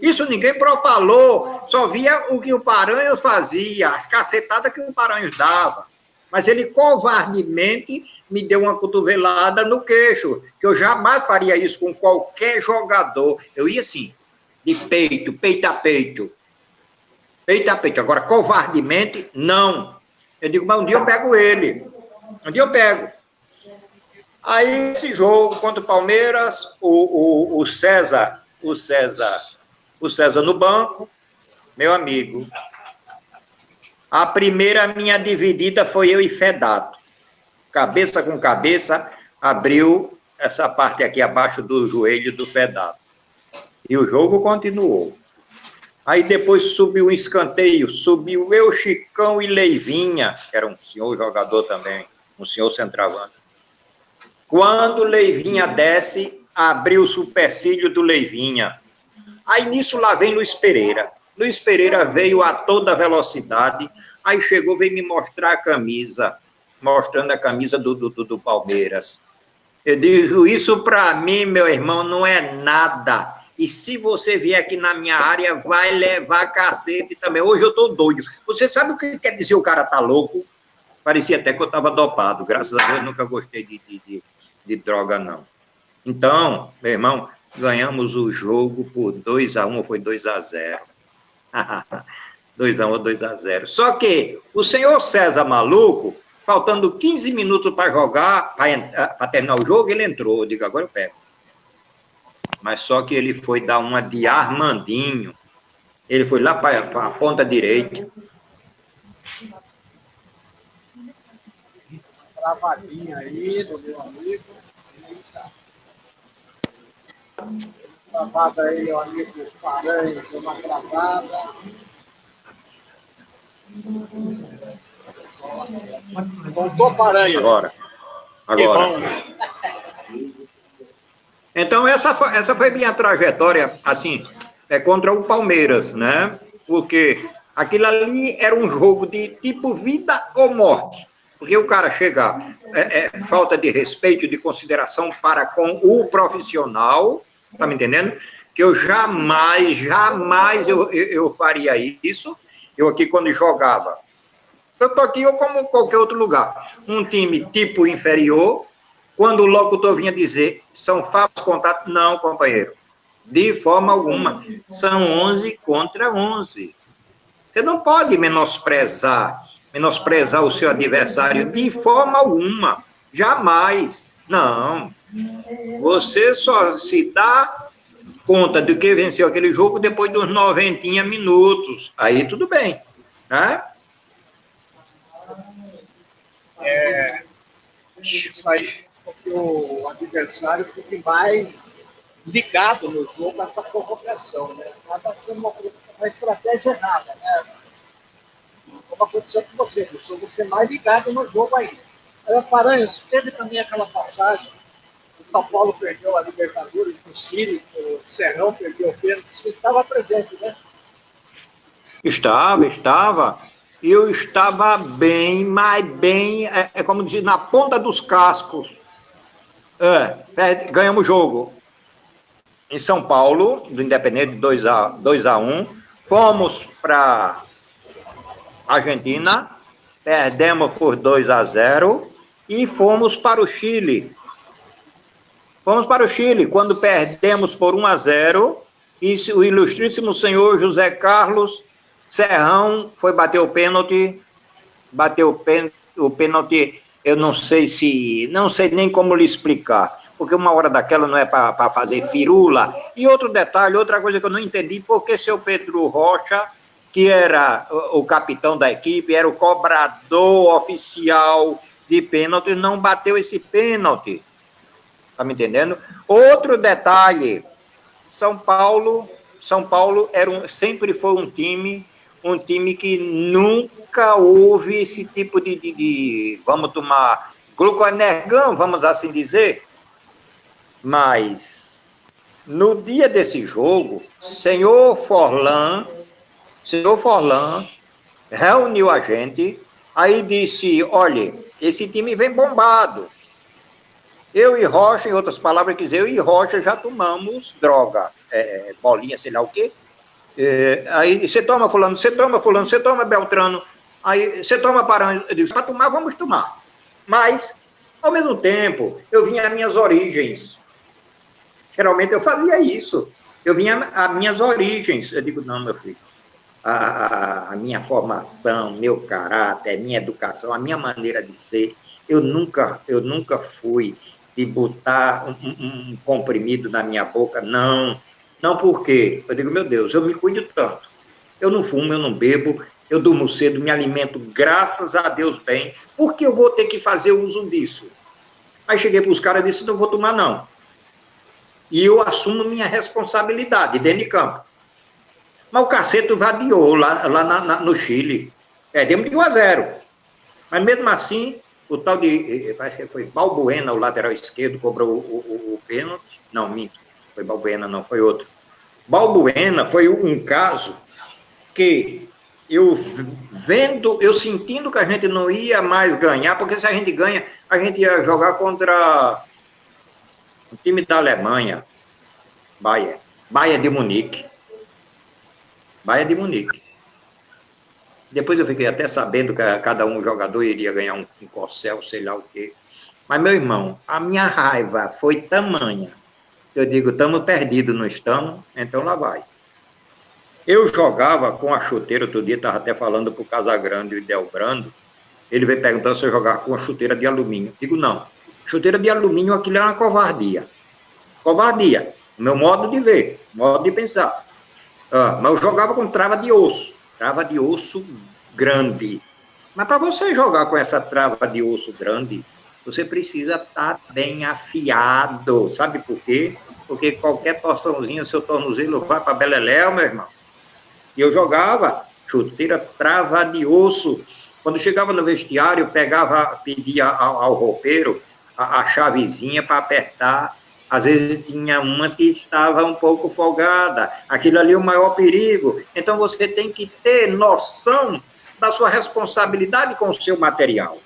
Isso ninguém propalou. Só via o que o Paranhos fazia, as cacetadas que o Paranhos dava. Mas ele covardemente me deu uma cotovelada no queixo, que eu jamais faria isso com qualquer jogador. Eu ia assim, de peito, peito a peito. Peito a peito. Agora, covardemente, não. Eu digo, mas um dia eu pego ele. Um dia eu pego. Aí, esse jogo contra o Palmeiras, o César no banco, meu amigo. A primeira minha dividida foi eu e Fedato. Cabeça com cabeça, abriu essa parte aqui abaixo do joelho do Fedato. E o jogo continuou. Aí depois subiu um escanteio, subiu eu, Chicão e Leivinha, que era um senhor jogador também, um senhor centroavante. Quando Leivinha desce, abriu o supercílio do Leivinha. Aí nisso lá vem Luiz Pereira. Luiz Pereira veio a toda velocidade, aí chegou, veio me mostrar a camisa, mostrando a camisa do Palmeiras. Eu digo, isso para mim, meu irmão, não é nada. E se você vier aqui na minha área, vai levar cacete também. Hoje eu tô doido. Você sabe o que quer dizer o cara tá louco? Parecia até que eu tava dopado. Graças a Deus, nunca gostei de droga, não. Então, meu irmão, ganhamos o jogo por 2-1 ou foi 2-0. 2-1 ou 2-0. Só que o senhor César Maluco, faltando 15 minutos para jogar, para terminar o jogo, ele entrou. Eu digo, agora eu pego. Mas só que ele foi dar uma de Armandinho. Ele foi lá para a ponta direita. Travadinha aí do meu amigo. Eita. Travada aí, meu amigo Paranhos, deu uma travada. Voltou Paranhos. Agora. Então, essa foi minha trajetória, assim, contra o Palmeiras, né? Porque aquilo ali era um jogo de tipo vida ou morte. Porque o cara chega, falta de respeito, de consideração para com o profissional, tá me entendendo? Que eu jamais eu faria isso. Eu aqui, quando jogava, eu tô aqui ou como qualquer outro lugar. Um time tipo inferior, quando o locutor vinha dizer, são fatos contados, não, companheiro, de forma alguma, são 11 contra 11. Você não pode menosprezar o seu adversário de forma alguma, jamais, não. Você só se dá conta de que venceu aquele jogo depois dos 90 minutos, aí tudo bem, né? Isso aí, porque o adversário fique mais ligado no jogo a essa provocação, né? Acaba sendo uma estratégia errada, né? Como aconteceu com você, deixou você mais ligado no jogo ainda. Aí, Paranhos, teve também aquela passagem, o São Paulo perdeu a Libertadores no Chile, o Serrão perdeu o pênalti, você estava presente, né? Estava. Eu estava bem, mas bem, como dizer, na ponta dos cascos. Ganhamos o jogo em São Paulo, do Independente, 2-1. Fomos para Argentina, perdemos por 2-0 e fomos para o Chile. Quando perdemos por 1-0, e o ilustríssimo senhor José Carlos Serrão foi bater o pênalti, eu não sei nem como lhe explicar, porque uma hora daquela não é para fazer firula. E outro detalhe, outra coisa que eu não entendi, porque seu Pedro Rocha, que era o capitão da equipe, era o cobrador oficial de pênalti, não bateu esse pênalti. Tá me entendendo? Outro detalhe, São Paulo sempre foi um time que nunca houve esse tipo de vamos tomar glucoenergão, vamos assim dizer. Mas no dia desse jogo, senhor Forlan reuniu a gente, aí disse, olha, esse time vem bombado. Eu e Rocha, em outras palavras, quer dizer, eu e Rocha já tomamos droga, bolinha, sei lá o quê. Aí você toma fulano, você toma Beltrano, aí você toma Paranhos. Eu digo, para tomar, vamos tomar. Mas, ao mesmo tempo, eu vinha às minhas origens. Geralmente eu fazia isso. Eu vinha às minhas origens. Eu digo, não, meu filho, a minha formação, meu caráter, minha educação, a minha maneira de ser, eu nunca fui de botar um comprimido na minha boca, não. Não, por quê? Eu digo, meu Deus, eu me cuido tanto. Eu não fumo, eu não bebo, eu durmo cedo, me alimento, graças a Deus, bem. Por que eu vou ter que fazer uso disso? Aí cheguei para os caras e disse, não vou tomar, não. E eu assumo minha responsabilidade dentro de campo. Mas o cacete vadiou lá no Chile. Demos de 1-0. Mas mesmo assim, o tal de, parece que foi Balbuena, o lateral esquerdo, cobrou o pênalti. Não, minto. Foi Balbuena, não, foi outro. Balbuena foi um caso que eu sentindo que a gente não ia mais ganhar, porque se a gente ganha, a gente ia jogar contra o time da Alemanha, Bayern de Munique. Depois eu fiquei até sabendo que cada jogador iria ganhar um corcel, sei lá o quê. Mas, meu irmão, a minha raiva foi tamanha. Eu digo, estamos perdidos, não estamos? Então lá vai. Eu jogava com a chuteira, outro dia estava até falando para o Casagrande e o Delbrando, ele veio perguntando se eu jogava com a chuteira de alumínio. Digo, não, chuteira de alumínio, aquilo é uma covardia. Covardia, meu modo de ver, modo de pensar. Mas eu jogava com trava de osso grande. Mas para você jogar com essa trava de osso grande, você precisa estar bem afiado. Sabe por quê? Porque qualquer torçãozinha, seu tornozelo vai para beleléu, meu irmão. E eu jogava chuteira trava de osso. Quando chegava no vestiário, pedia ao roupeiro a chavezinha para apertar. Às vezes tinha umas que estavam um pouco folgadas. Aquilo ali é o maior perigo. Então você tem que ter noção da sua responsabilidade com o seu material.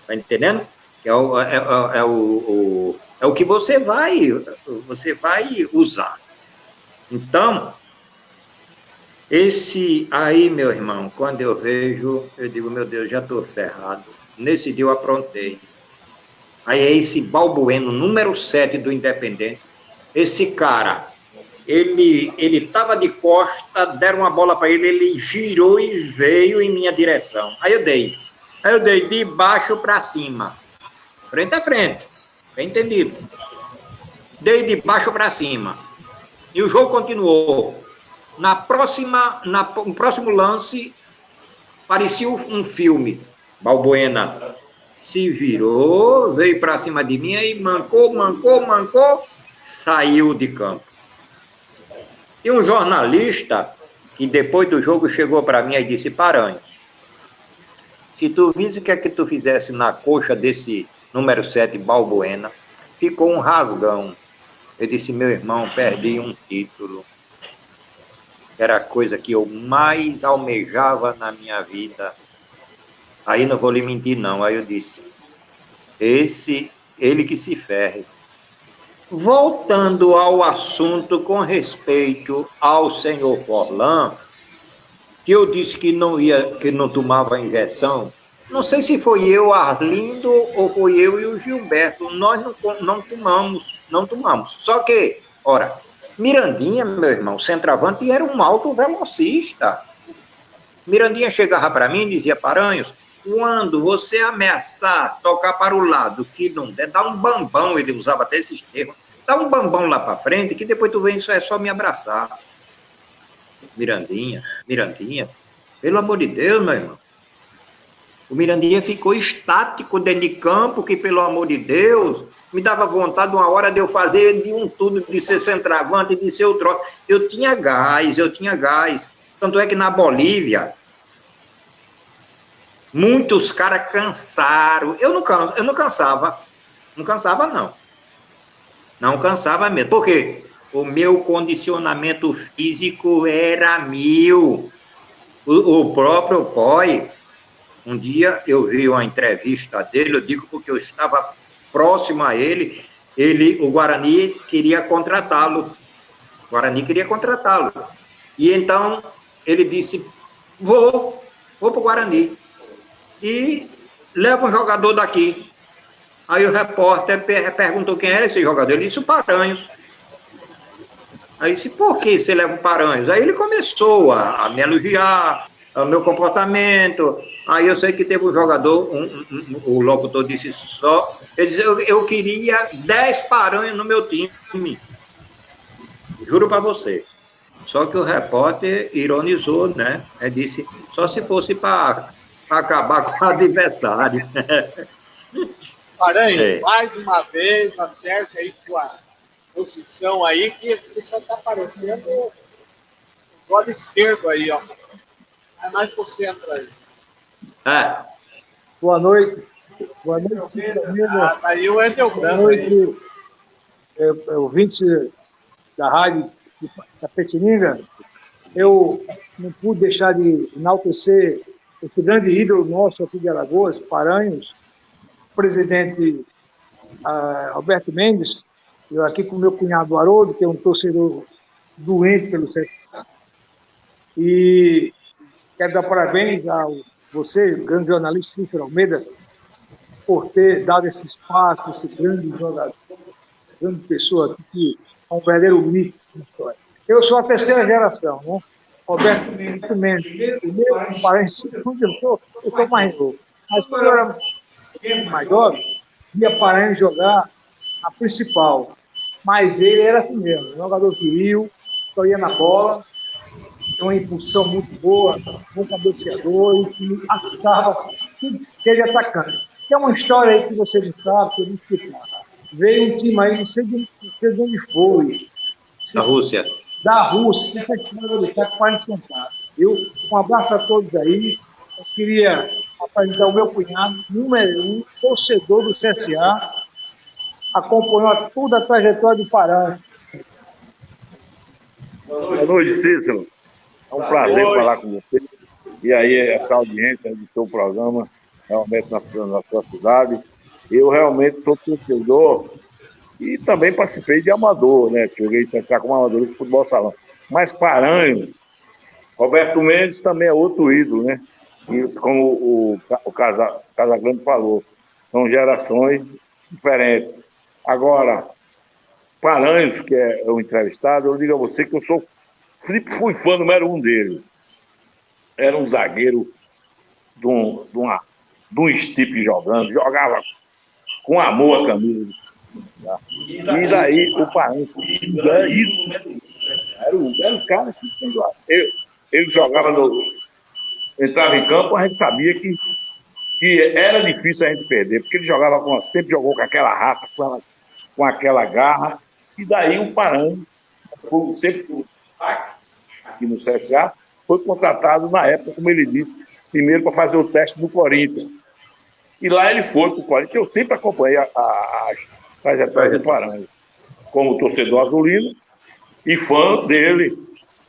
Está entendendo? É o que você vai usar. Então, esse aí, meu irmão, quando eu vejo, eu digo, meu Deus, já estou ferrado. Nesse dia eu aprontei. Aí é esse Balbuena, número 7 do Independente. Esse cara, ele estava de costa, deram uma bola para ele, ele girou e veio em minha direção. Aí eu dei de baixo para cima, frente a frente, bem entendido. Dei de baixo para cima. E o jogo continuou. No próximo lance, parecia um filme. Balbuena se virou, veio para cima de mim, aí mancou, saiu de campo. E um jornalista, que depois do jogo chegou para mim e disse: Paranhos, se tu visse o que é que tu fizesse na coxa desse número 7, Balbuena, ficou um rasgão. Eu disse: meu irmão, perdi um título. Era a coisa que eu mais almejava na minha vida. Aí não vou lhe mentir, não. Aí eu disse: ele que se ferre. Voltando ao assunto com respeito ao senhor Forlan, que eu disse que não tomava injeção, não sei se foi eu, Arlindo, ou foi eu e o Gilberto. Nós não tomamos. Só que, ora, Mirandinha, meu irmão, centroavante, era um alto velocista. Mirandinha chegava para mim e dizia: Paranhos, quando você ameaçar tocar para o lado que não der, dá um bambão, ele usava até esses termos, dá um bambão lá para frente, que depois tu vem, isso é só me abraçar. Mirandinha, pelo amor de Deus, meu irmão. O Mirandinha ficou estático dentro de campo, que pelo amor de Deus, me dava vontade uma hora de eu fazer de um tudo, de ser centroavante, de ser o troço. Eu tinha gás. Tanto é que na Bolívia, muitos caras cansaram. Eu não cansava. Não cansava, não. Não cansava mesmo. Por quê? O meu condicionamento físico era 1000. O próprio Poi, um dia eu vi uma entrevista dele, eu digo porque eu estava próximo a ele, o Guarani queria contratá-lo. E então ele disse: vou para o Guarani. E leva um jogador daqui. Aí o repórter perguntou quem era esse jogador. Ele disse: o Paranhos. Aí disse: por que você leva o Paranhos? Aí ele começou a me elogiar, o meu comportamento. Aí eu sei que teve um jogador, o locutor disse só, ele disse: eu queria 10 Paranhos no meu time. Juro para você. Só que o repórter ironizou, né? Ele disse: só se fosse para acabar com o adversário. Paranhos, mais uma vez, acerte aí sua posição aí, que você só está aparecendo os olhos esquerdos aí, ó. É mais pro centro aí. Boa noite, Cida. Aí o Endel Branco. Boa noite, ouvinte da rádio de Tapetininga. Eu não pude deixar de enaltecer esse grande ídolo nosso aqui de Alagoas, Paranhos, o presidente Alberto Mendes, eu aqui com o meu cunhado Haroldo, que é um torcedor doente pelo CSA. E quero dar parabéns a você, grande jornalista Cícero Almeida, por ter dado esse espaço, esse grande jogador, grande pessoa aqui, que é um verdadeiro mito na história. Eu sou a terceira geração, né? Roberto Mendes, primeiro, Paranhos, eu sou mais novo. Mas quando eu era mais jovem, via Paranhos jogar a principal. Mas ele era assim mesmo, um jogador viril, só ia na bola, tem uma impulsão muito boa, bom cabeceador, e que achava tudo que ele atacante. Tem uma história aí que você não sabe, que eu não explicar. Veio um time aí, não sei de onde foi. Da Rússia. Da Rússia, que essa história do Chaco para nos contar. Um abraço a todos aí. Eu queria apresentar o meu cunhado, número 1, torcedor do CSA, acompanhou toda a trajetória do Paranhos. Boa noite, Cícero. É um prazer falar com você. E aí, essa audiência do seu programa, realmente na sua cidade. Eu realmente sou torcedor e também participei de amador, né? Joguei CSA como amador de futebol salão. Mas Paranhos, Roberto Mendes também é outro ídolo, né? E como o Casagrande falou, são gerações diferentes. Agora, Paranhos, que é o entrevistado, eu digo a você que eu fui fã número 1 dele. Era um zagueiro de um estipe jogava com amor a camisa. Tá? E daí o Paranhos era o cara que ele jogava entrava em campo, a gente sabia que era difícil a gente perder, porque ele sempre jogou com aquela raça, com aquela garra, e daí o Paranhos, sempre aqui no CSA, foi contratado na época, como ele disse, primeiro para fazer o teste do Corinthians. E lá ele foi para o Corinthians, eu sempre acompanhei a trajetória do Paranhos, como torcedor azulino e fã dele.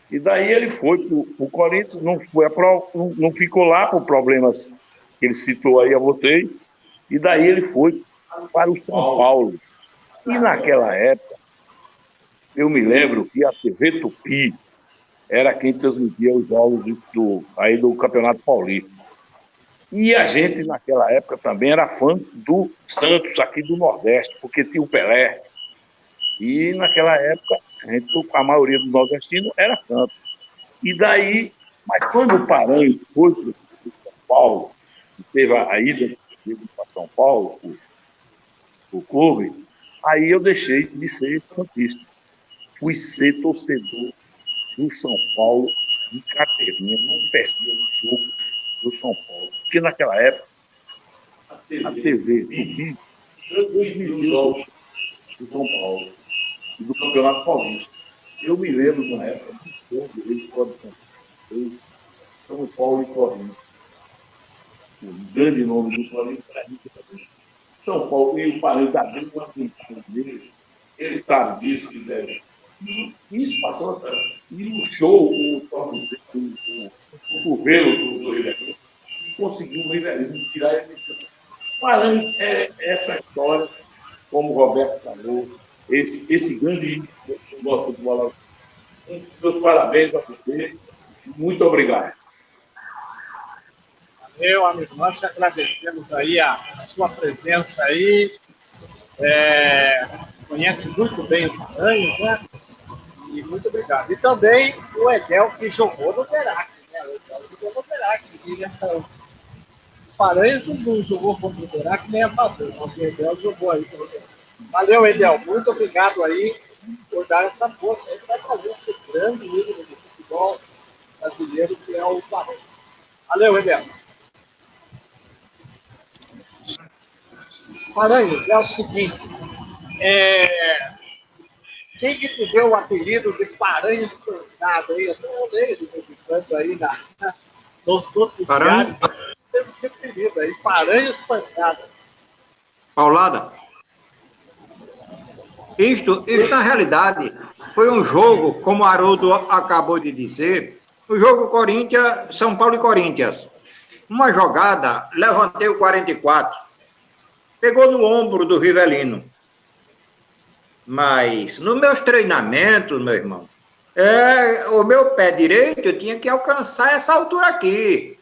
E daí ele foi para o Corinthians, não ficou lá por problemas que ele citou aí a vocês, e daí ele foi para o São Paulo. E naquela época, eu me lembro que a TV Tupi era quem transmitia os jogos do Campeonato Paulista. E a gente, naquela época, também era fã do Santos, aqui do Nordeste, porque tinha o Pelé. E naquela época, a maioria dos nordestinos era Santos. E daí, mas quando o Paranhos foi para São Paulo, teve a ida para São Paulo, o clube, aí eu deixei de ser santista. Fui ser torcedor do São Paulo de carteirinha, não perdia o jogo do São Paulo. Porque naquela época, a TV Tupi transmitiu os jogos do São Paulo e do Campeonato Paulista. Eu me lembro de uma época do jogo de São Paulo e Corinthians. O grande nome do Corinthians era São Paulo, e o Paranhos da dentro com a pintada dele, ele sabe disso que deve. E isso passou e luxou o governo do Riverinho e conseguiu o Riverinho tirar ele. Paranhos é essa história, como o Roberto falou, esse grande nosso futebol. Meus parabéns a você. Muito obrigado. Valeu, amigo. Nós te agradecemos aí a sua presença aí. Conhece muito bem os Paranhos, né? E muito obrigado. E também o Edel, que jogou no Verac, né? O Edel jogou no Verac. O Paranhos não jogou contra o Verac nem a favor, mas o Edel jogou aí. Valeu, Edel. Muito obrigado aí por dar essa força aí para trazer esse grande ídolo de futebol brasileiro que é o Paranhos. Valeu, Edel. Paranhos, é o seguinte, quem que te deu o apelido de Paranhos Pancada aí? Eu não leio de vez em quando aí nos noticiários. Deve ser apelido aí, Paranhos Pancada. Paulada. Isto, na realidade, foi um jogo, como o Haroldo acabou de dizer, o jogo São Paulo e Corinthians. Uma jogada, levantei o 44, pegou no ombro do Rivelino. Mas, nos meus treinamentos, meu irmão, o meu pé direito eu tinha que alcançar essa altura aqui.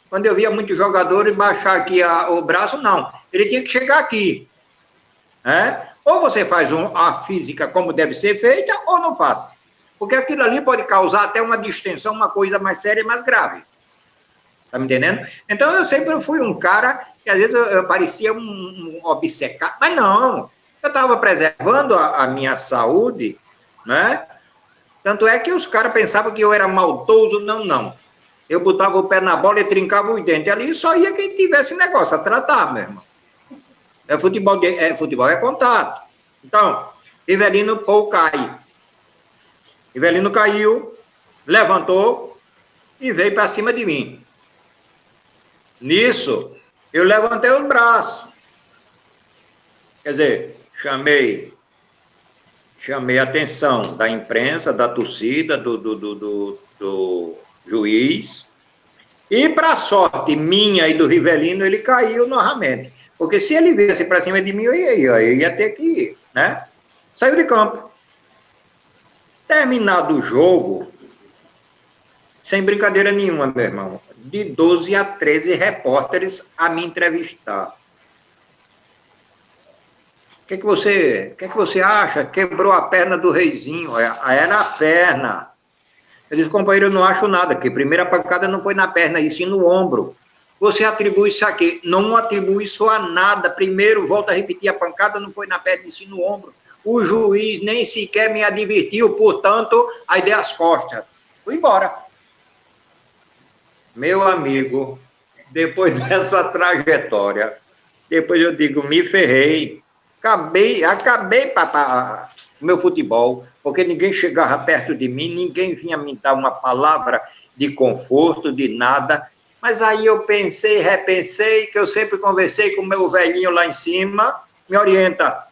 Quando eu via muitos jogadores baixar aqui o braço, não. Ele tinha que chegar aqui. Ou você faz a física como deve ser feita, ou não faça. Porque aquilo ali pode causar até uma distensão, uma coisa mais séria e mais grave. Tá me entendendo? Então, eu sempre fui um cara que, às vezes, eu parecia um obcecado. Mas não, eu estava preservando a minha saúde, né? Tanto é que os caras pensavam que eu era maldoso. Não. Eu botava o pé na bola e trincava os dentes. Ali só ia quem tivesse negócio a tratar, meu irmão. Futebol é contato. Então, Rivelino cai. Rivelino caiu, levantou e veio para cima de mim. Nisso, eu levantei os braços. Quer dizer, chamei a atenção da imprensa, da torcida, do juiz. E, para sorte minha e do Rivelino, ele caiu novamente. Porque se ele viesse para cima de mim, eu ia ter que ir, né? Saiu de campo. Terminado o jogo, sem brincadeira nenhuma, meu irmão, de 12 a 13 repórteres a me entrevistar. que você acha? Quebrou a perna do reizinho. Era a perna. Eu disse, companheiro, eu não acho nada, porque a primeira pancada não foi na perna, e sim no ombro. Você atribui isso aqui. Não atribui isso a nada. Primeiro, volta a repetir, a pancada não foi na perna, e sim no ombro. O juiz nem sequer me advertiu, portanto, aí dei as costas. Fui embora. Meu amigo, depois dessa trajetória, depois eu digo, me ferrei. Acabei para o meu futebol, porque ninguém chegava perto de mim, ninguém vinha me dar uma palavra de conforto, de nada. Mas aí eu pensei, repensei, que eu sempre conversei com o meu velhinho lá em cima, me orienta.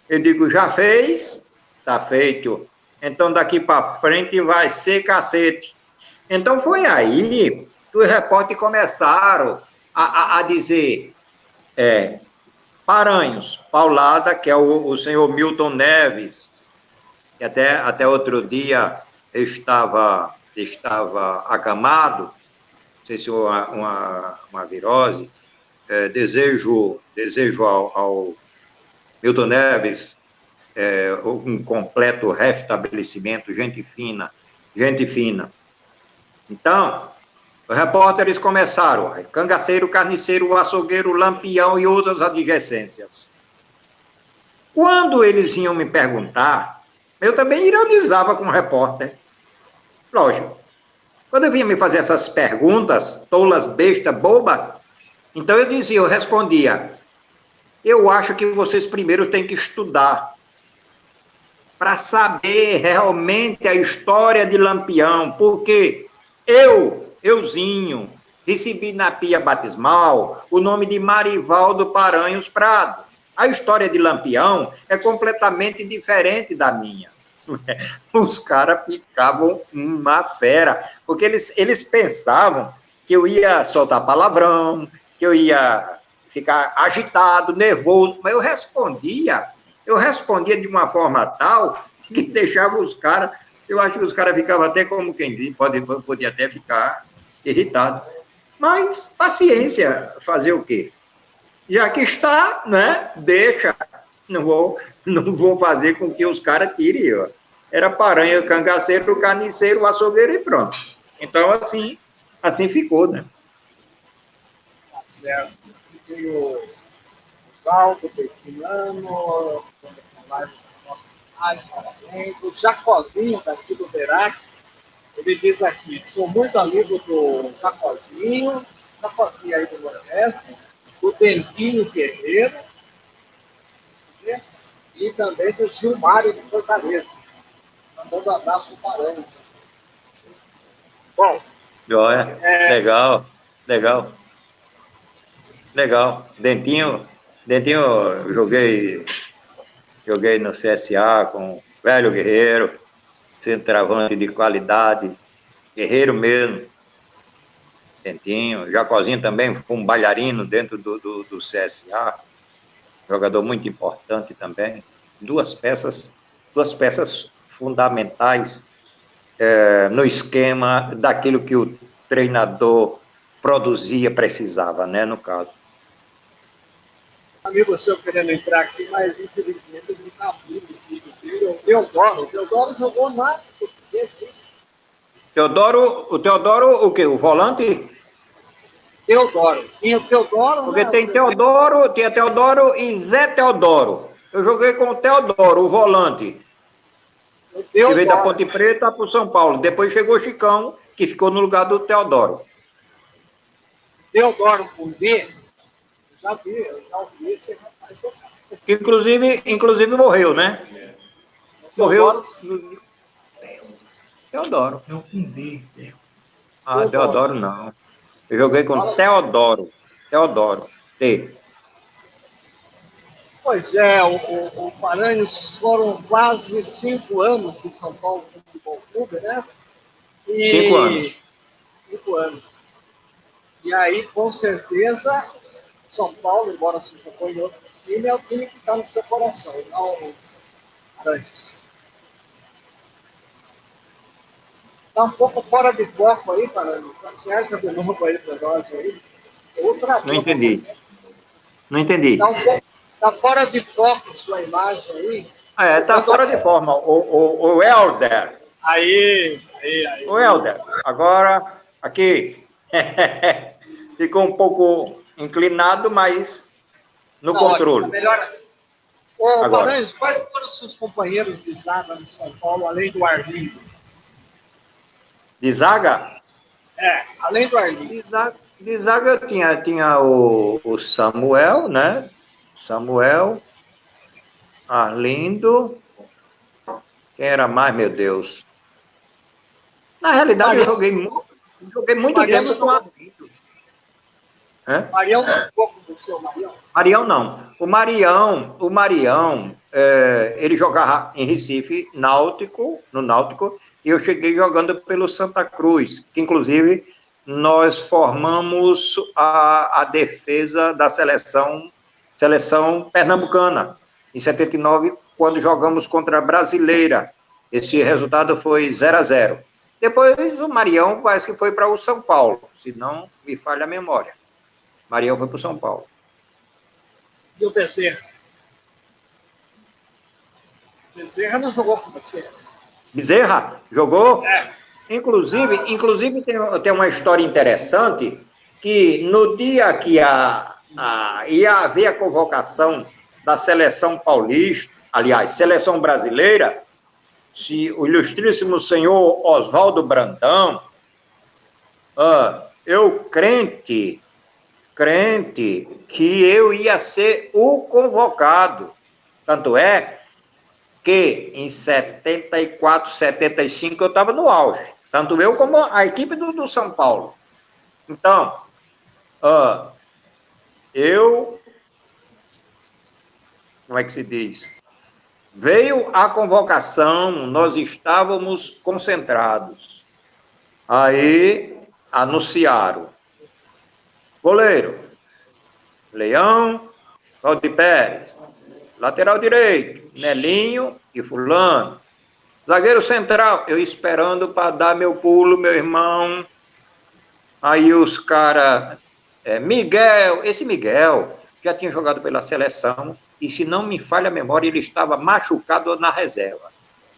Eu digo, já fez? Tá feito. Então daqui para frente vai ser cacete. Então foi aí que os repórteres começaram a dizer, Paranhos, Paulada, que é o senhor Milton Neves, que até outro dia estava acamado, não sei se uma virose, desejo ao Milton Neves um completo restabelecimento, gente fina. Então, os repórteres começaram, cangaceiro, carniceiro, açougueiro, lampião e outras adjacências. Quando eles vinham me perguntar, eu também ironizava com o repórter. Lógico. Quando eu vinha me fazer essas perguntas, tolas, bestas, bobas, então eu respondia, eu acho que vocês primeiro têm que estudar para saber realmente a história de Lampião, porque euzinho, recebi na pia batismal o nome de Marivaldo Paranhos Prado. A história de Lampião é completamente diferente da minha. Os caras ficavam uma fera, porque eles pensavam que eu ia soltar palavrão, que eu ia ficar agitado, nervoso, mas eu respondia de uma forma tal que deixava os caras, eu acho que os caras ficavam até como quem diz, podia até ficar irritado. Mas, paciência, fazer o quê? Já que está, né, deixa, não vou fazer com que os caras tirem, ó. Era paranha, cangaceiro, carniceiro, açougueiro e pronto. Então, assim ficou, né? Tá certo. Tem o Saldo, o Betinano, parabéns. O Jacozinho, daqui do Verac, ele diz aqui, sou muito amigo do Jacozinho aí do Nordeste, do Dentinho Guerreiro, e também do Gilmário de Fortaleza. Mandando um abraço para o Paranhos. Bom. Joia. Legal. Dentinho, joguei no CSA com o velho Guerreiro, centroavante de qualidade, guerreiro mesmo. Dentinho, Jacozinho também foi um bailarino dentro do CSA, jogador muito importante também. Duas peças fundamentais no esquema daquilo que o treinador produzia, precisava, né, no caso. Amigo seu querendo entrar aqui, mas infelizmente ele não está abrindo o vídeo dele. O Teodoro jogou na português. O Teodoro, o quê? O volante? Teodoro. Tinha o Teodoro, porque né? Tinha Teodoro e Zé Teodoro. Eu joguei com o Teodoro, o volante. Que veio da Ponte Preta para o São Paulo. Depois chegou o Chicão, que ficou no lugar do Teodoro. Teodoro com D? Eu já ouvi esse rapaz jogar. Inclusive morreu, né? Morreu. Teodoro. É o com D. Teodoro não. Eu joguei com Teodoro. T. Pois é, o Paranhos foram quase 5 anos de São Paulo Futebol Clube, né? 5 anos. 5 anos. E aí, com certeza, São Paulo, embora se jogou em outro time, é o time que está no seu coração, não o Paranhos. Está um pouco fora de foco aí, Paranhos. Acerta de novo aí para nós aí. Não entendi. Está Tá fora de foco sua imagem aí. Tá fora de forma. O Helder. Aí. O Helder, agora, aqui, ficou um pouco inclinado, mas no controle. Tá melhor assim. Ô, Agora. Paranhos, quais foram os seus companheiros de zaga no São Paulo, além do Arlindo? De zaga? Além do Arlindo. De zaga eu tinha o Samuel, né? Samuel, Arlindo. Quem era mais, meu Deus? Na realidade, eu joguei muito tempo com Arlindo. Marião não jogou com você, o Marião? Marião não. O Marião, ele jogava em Recife, no Náutico, e eu cheguei jogando pelo Santa Cruz, que inclusive nós formamos a defesa da seleção pernambucana, em 79, quando jogamos contra a Brasileira. Esse resultado foi 0-0. Depois o Marião parece que foi para o São Paulo, se não me falha a memória. Marião foi para o São Paulo. E o Bezerra? Bezerra não jogou com você? Bezerra? Jogou? Inclusive tem uma história interessante, que no dia que ia haver a convocação da seleção paulista, aliás, seleção brasileira, se o ilustríssimo senhor Oswaldo Brandão, eu crente que eu ia ser o convocado. Tanto é que em 74, 75 eu estava no auge. Tanto eu como a equipe do São Paulo. Então, como é que se diz? Veio a convocação, nós estávamos concentrados. Aí anunciaram. Goleiro, Leão, Valdir Pérez. Lateral direito, Nelinho e fulano. Zagueiro central, eu esperando para dar meu pulo, meu irmão. Aí os caras, esse Miguel já tinha jogado pela seleção, e se não me falha a memória, ele estava machucado na reserva,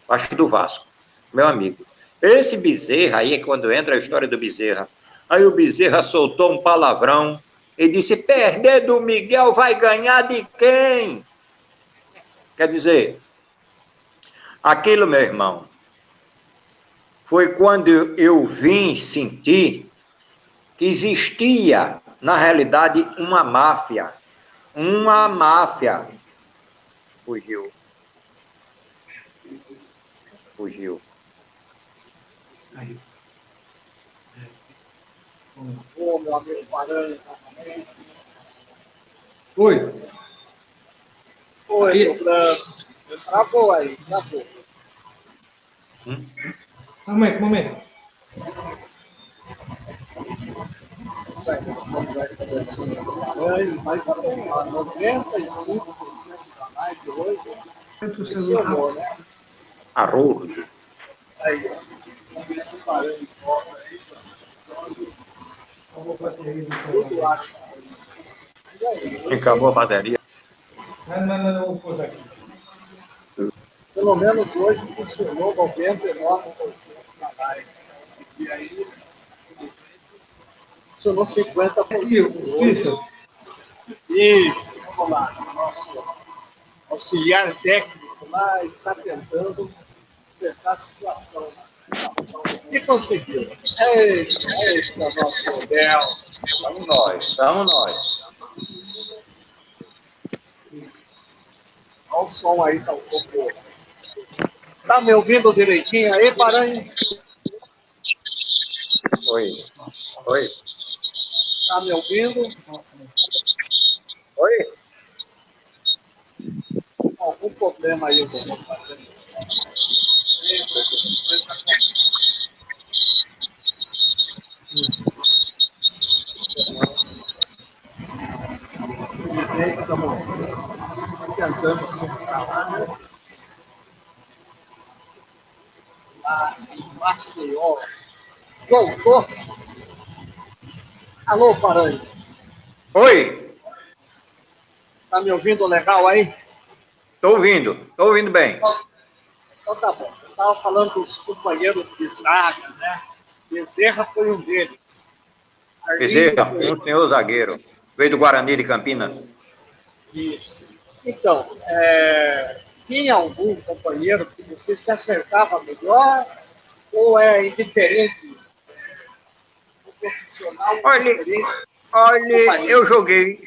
acho que do Vasco, meu amigo. Esse Bezerra, aí é quando entra a história do Bezerra. Aí o Bezerra soltou um palavrão e disse: perder do Miguel vai ganhar de quem? Quer dizer, aquilo, meu irmão, foi quando eu vim sentir que existia, na realidade, uma máfia. Uma máfia. Fugiu. Ô, meu amigo Paranhos. Oi. Oi, meu branco. Travou aí, travou. Momento. Isso aí, vai conversando com o Paranhos, mas tá bem, 95% da live hoje. Funcionou, né? Arroz. Aí, vamos ver se o Paranhos volta aí. Tudo lá. Acabou a bateria. Não, vou posar aqui. Pelo menos hoje funcionou 99% da live. E aí, funcionou 50%. Isso, vamos lá. Nosso auxiliar técnico lá está tentando acertar a situação. E conseguiu. Esse é o nosso modelo. Estamos nós. Olha o som aí, tá um pouco. Tá me ouvindo direitinho aí, Paranhos? Oi. Tá me ouvindo? Oi. Algum problema aí, o som, Paranhos? Estamos tentando acertar lá, né? Lá em Maceió. Voltou? Alô, Paranhos? Oi. Tá me ouvindo legal aí? Estou ouvindo bem. Então tá bom. Eu estava falando dos companheiros de zaga, né? Bezerra foi um deles. Bezerra, um senhor zagueiro. Veio do Guarani de Campinas. Isso. Então, tinha algum companheiro que você se acertava melhor ou é indiferente? O profissional Olha, eu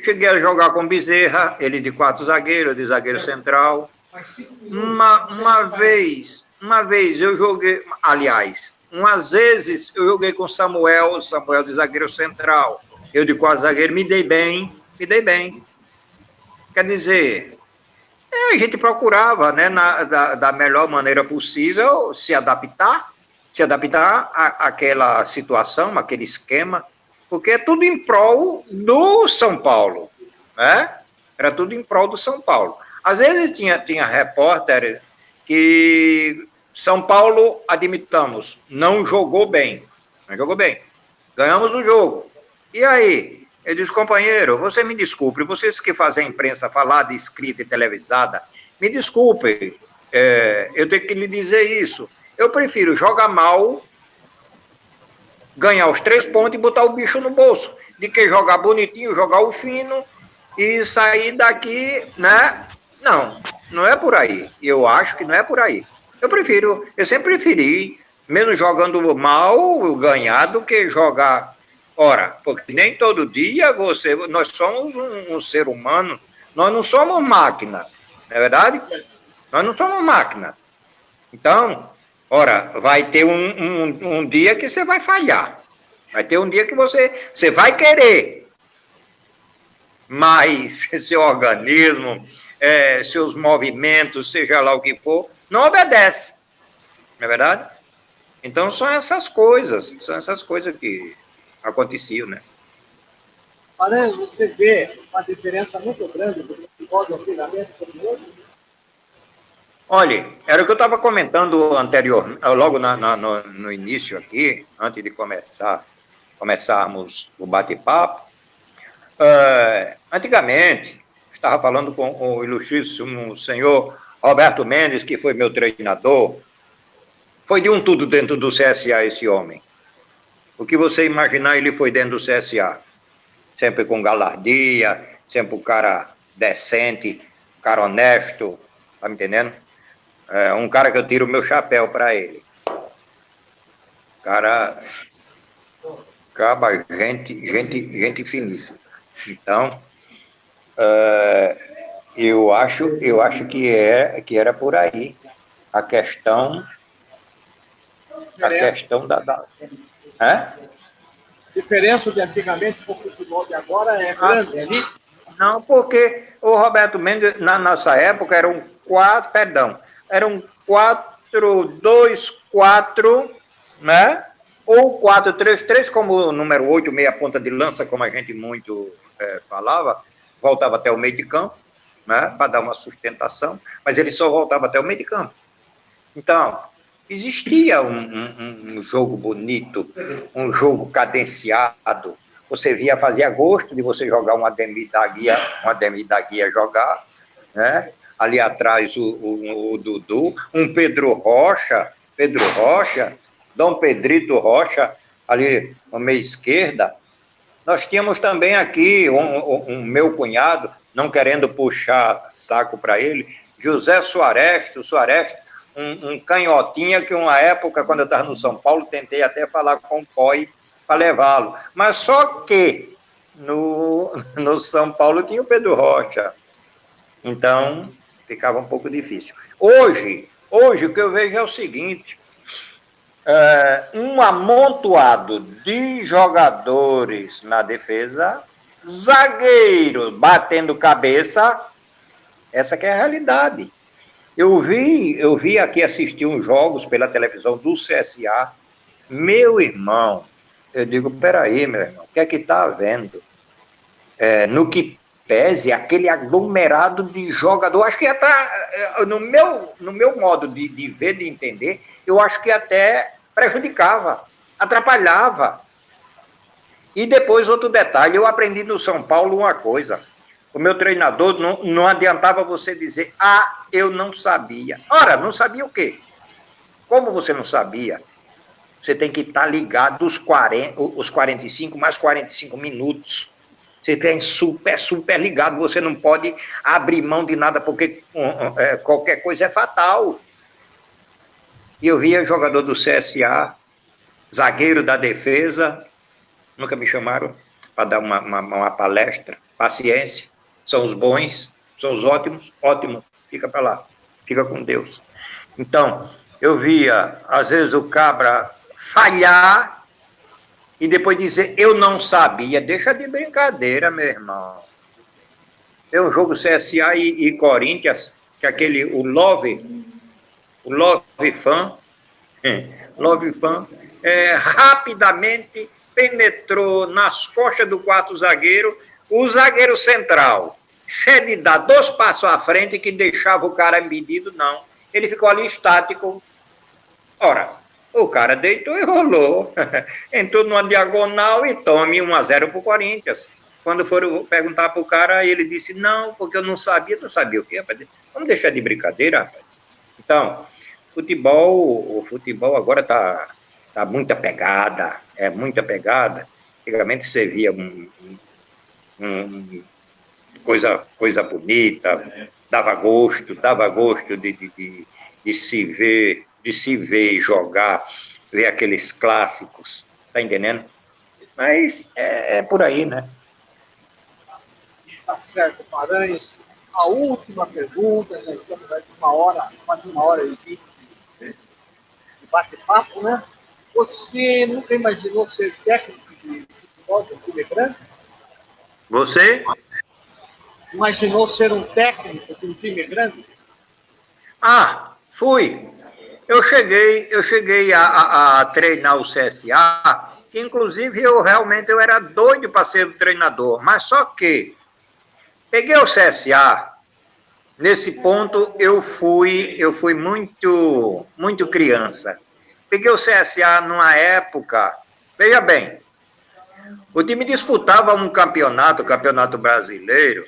cheguei a jogar com Bezerra, ele de 4 zagueiro, de zagueiro central. Uma vez eu joguei, aliás, umas vezes eu joguei com Samuel de zagueiro central. Eu de 4 zagueiro me dei bem. Quer dizer, a gente procurava, né, da melhor maneira possível, se adaptar àquela situação, àquele esquema, porque é tudo em prol do São Paulo, né? Era tudo em prol do São Paulo. Às vezes tinha repórter que São Paulo, admitamos, não jogou bem. Ganhamos o jogo. E aí? Eu disse, companheiro, você me desculpe, vocês que fazem a imprensa falada, escrita e televisada, me desculpe, eu tenho que lhe dizer isso. Eu prefiro jogar mal, ganhar os 3 pontos e botar o bicho no bolso, de que jogar bonitinho, jogar o fino e sair daqui, né? Não é por aí. Eu acho que não é por aí. Eu sempre preferi, mesmo jogando mal, ganhar do que jogar. Ora, porque nem todo dia nós somos um ser humano, nós não somos máquina, não é verdade? Nós não somos máquina. Então, ora, vai ter um dia que você vai falhar. Vai ter um dia que você vai querer. Mas seu organismo, seus movimentos, seja lá o que for, não obedece. Não é verdade? Então, são essas coisas que aconteciam, né? Maranhão, você vê uma diferença muito grande do futebol de antigamente para hoje? Olha, era o que eu estava comentando logo no início aqui, antes de começarmos o bate-papo. Antigamente, estava falando com o ilustríssimo senhor Roberto Mendes, que foi meu treinador. Foi de um tudo dentro do CSA esse homem. O que você imaginar, ele foi dentro do CSA. Sempre com galardia, sempre um cara decente, um cara honesto, tá me entendendo? Um cara que eu tiro o meu chapéu para ele. Cara, gente finíssima. Então, eu acho que era por aí a questão da Diferença de antigamente para o futebol de agora é grande. Não, porque o Roberto Mendes, na nossa época, era um 4-2-4, né? Ou 4-3-3, como o número 8, meia ponta de lança, como a gente muito falava, voltava até o meio de campo, né? Para dar uma sustentação, mas ele só voltava até o meio de campo. Então, existia um jogo bonito, um jogo cadenciado. Você fazia gosto de você jogar um Ademir da Guia jogar, né? Ali atrás o Dudu, um Pedro Rocha, Dom Pedrito Rocha, ali na meia esquerda. Nós tínhamos também aqui um meu cunhado, não querendo puxar saco para ele, José Soares, um canhotinha que uma época, quando eu estava no São Paulo, tentei até falar com o Poi para levá-lo. Mas só que no São Paulo tinha o Pedro Rocha. Então, ficava um pouco difícil. Hoje o que eu vejo é o seguinte, um amontoado de jogadores na defesa, zagueiro batendo cabeça, essa que é a realidade. Eu vi aqui assistir uns jogos pela televisão do CSA, meu irmão, eu digo, peraí, meu irmão, o que é que está havendo? No que pese aquele aglomerado de jogador, acho que até, no meu modo de ver, de entender, eu acho que até prejudicava, atrapalhava. E depois, outro detalhe, eu aprendi no São Paulo uma coisa, O meu treinador, não adiantava você dizer, eu não sabia. Ora, não sabia o quê? Como você não sabia? Você tem que estar ligado os 45 mais 45 minutos. Você tem super ligado. Você não pode abrir mão de nada, porque qualquer coisa é fatal. E eu via jogador do CSA, zagueiro da defesa, nunca me chamaram para dar uma palestra. Paciência, são os bons, são os ótimos, ótimo, fica para lá, fica com Deus. Então, eu via, às vezes, o cabra falhar e depois dizer, eu não sabia. Deixa de brincadeira, meu irmão. É um jogo CSA e Corinthians, que o Love Fan, rapidamente penetrou nas costas do quarto zagueiro, o zagueiro central, se de dar 2 passos à frente que deixava o cara impedido, não. Ele ficou ali estático. Ora, o cara deitou e rolou. Entrou numa diagonal e tome 1-0 para o Corinthians. Quando foram perguntar para o cara, ele disse, não, porque eu não sabia o quê, rapaz? Vamos deixar de brincadeira, rapaz. Então, o futebol agora tá muita pegada, é muita pegada. Antigamente você via coisa bonita, dava gosto de se ver e jogar, ver aqueles clássicos, tá entendendo? Mas é por aí, né? Tá certo, Paranhos. A última pergunta, já estamos aí quase uma hora e 20 de bate-papo, né? Você nunca imaginou ser técnico de futebol de um time grande? Você? Imaginou ser um técnico de um time grande? Fui. Eu cheguei a treinar o CSA, que inclusive eu era doido para ser o treinador, mas só que peguei o CSA, nesse ponto eu fui muito criança. Peguei o CSA numa época, veja bem, o time disputava um campeonato brasileiro,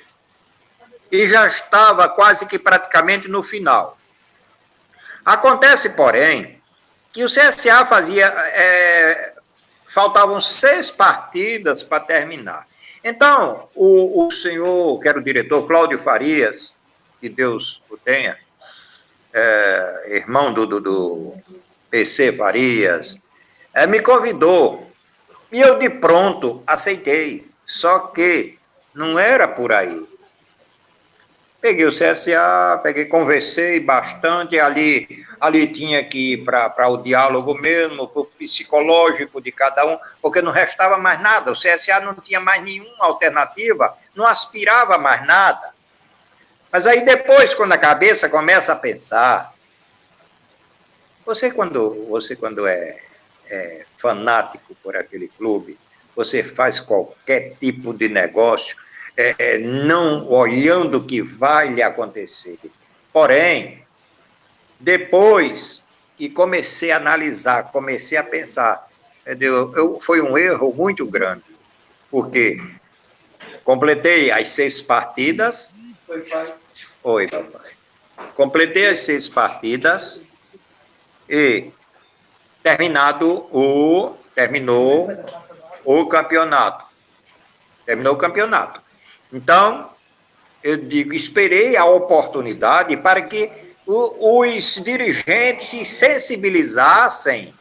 e já estava quase que praticamente no final. Acontece, porém, que o CSA faltavam 6 partidas para terminar. Então, o senhor, que era o diretor, Cláudio Farias, que Deus o tenha, irmão do PC Farias, me convidou. E eu, de pronto, aceitei. Só que não era por aí. Peguei o CSA, conversei bastante, ali tinha que ir para o diálogo mesmo, para o psicológico de cada um, porque não restava mais nada, o CSA não tinha mais nenhuma alternativa, não aspirava mais nada. Mas aí depois, quando a cabeça começa a pensar, você quando é fanático por aquele clube, você faz qualquer tipo de negócio, não olhando o que vai lhe acontecer. Porém, depois que comecei a analisar, comecei a pensar, foi um erro muito grande, porque completei as 6 partidas. Oi, papai. Completei as 6 partidas e terminou o campeonato. Terminou o campeonato. Então, eu digo, esperei a oportunidade para que os dirigentes se sensibilizassem,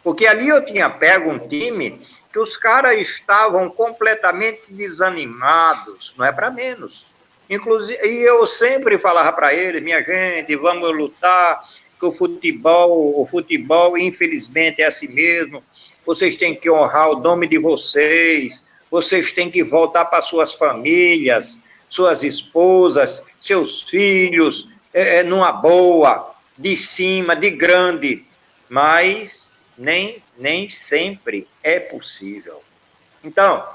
porque ali eu tinha pego um time que os caras estavam completamente desanimados, não é para menos. Inclusive, e eu sempre falava para eles, minha gente, vamos lutar, que o futebol, infelizmente, é assim mesmo, vocês têm que honrar o nome de vocês têm que voltar para suas famílias, suas esposas, seus filhos, numa boa, de cima, de grande, mas nem sempre é possível. Então,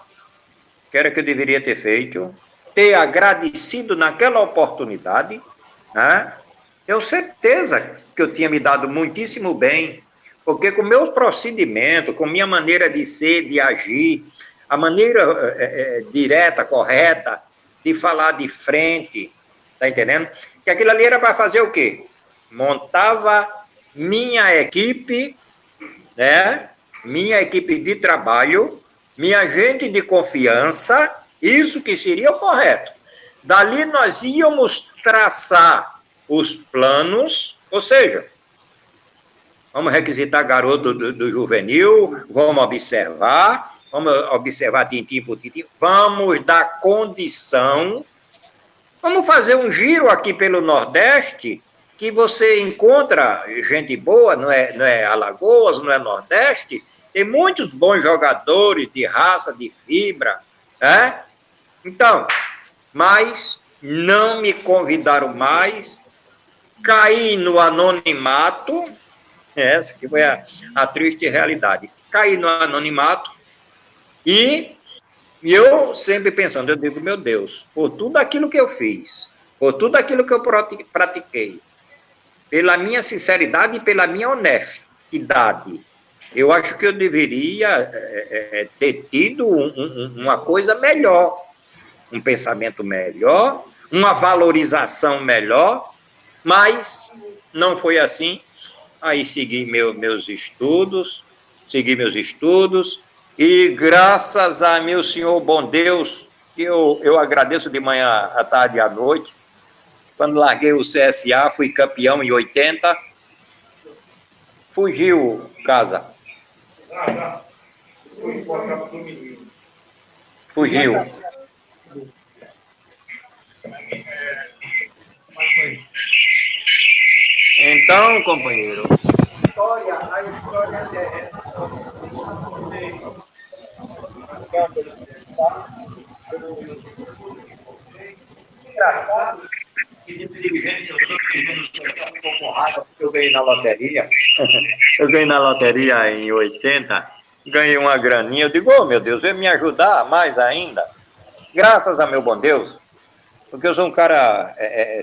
que era que eu deveria ter feito? Ter agradecido naquela oportunidade, né? Tenho certeza que eu tinha me dado muitíssimo bem, porque com o meu procedimento, com minha maneira de ser, de agir, a maneira direta, correta, de falar de frente, tá entendendo? Que aquilo ali era para fazer o quê? Montava minha equipe, né? Minha equipe de trabalho, minha gente de confiança, isso que seria o correto. Dali nós íamos traçar os planos, ou seja, vamos requisitar garoto do juvenil, vamos observar tintim por tintim, vamos dar condição, vamos fazer um giro aqui pelo Nordeste, que você encontra gente boa, não é Alagoas, não é Nordeste, tem muitos bons jogadores de raça, de fibra, né? Então, mas não me convidaram mais, caí no anonimato, essa que foi a triste realidade, caí no anonimato, e eu sempre pensando, eu digo, meu Deus, por tudo aquilo que eu fiz, por tudo aquilo que eu pratiquei, pela minha sinceridade e pela minha honestidade, eu acho que eu deveria ter tido uma coisa melhor, um pensamento melhor, uma valorização melhor, mas não foi assim. Aí segui meus estudos, e graças a meu Senhor bom Deus, que eu agradeço de manhã, à tarde e à noite, quando larguei o CSA, fui campeão em 80, fugiu, casa. Fugiu. Então, companheiro, a história é engraçado. Eu ganhei na loteria. Eu ganhei na loteria em 80, ganhei uma graninha. Eu digo, oh, meu Deus, vai me ajudar mais ainda. Graças a meu bom Deus, porque eu sou um cara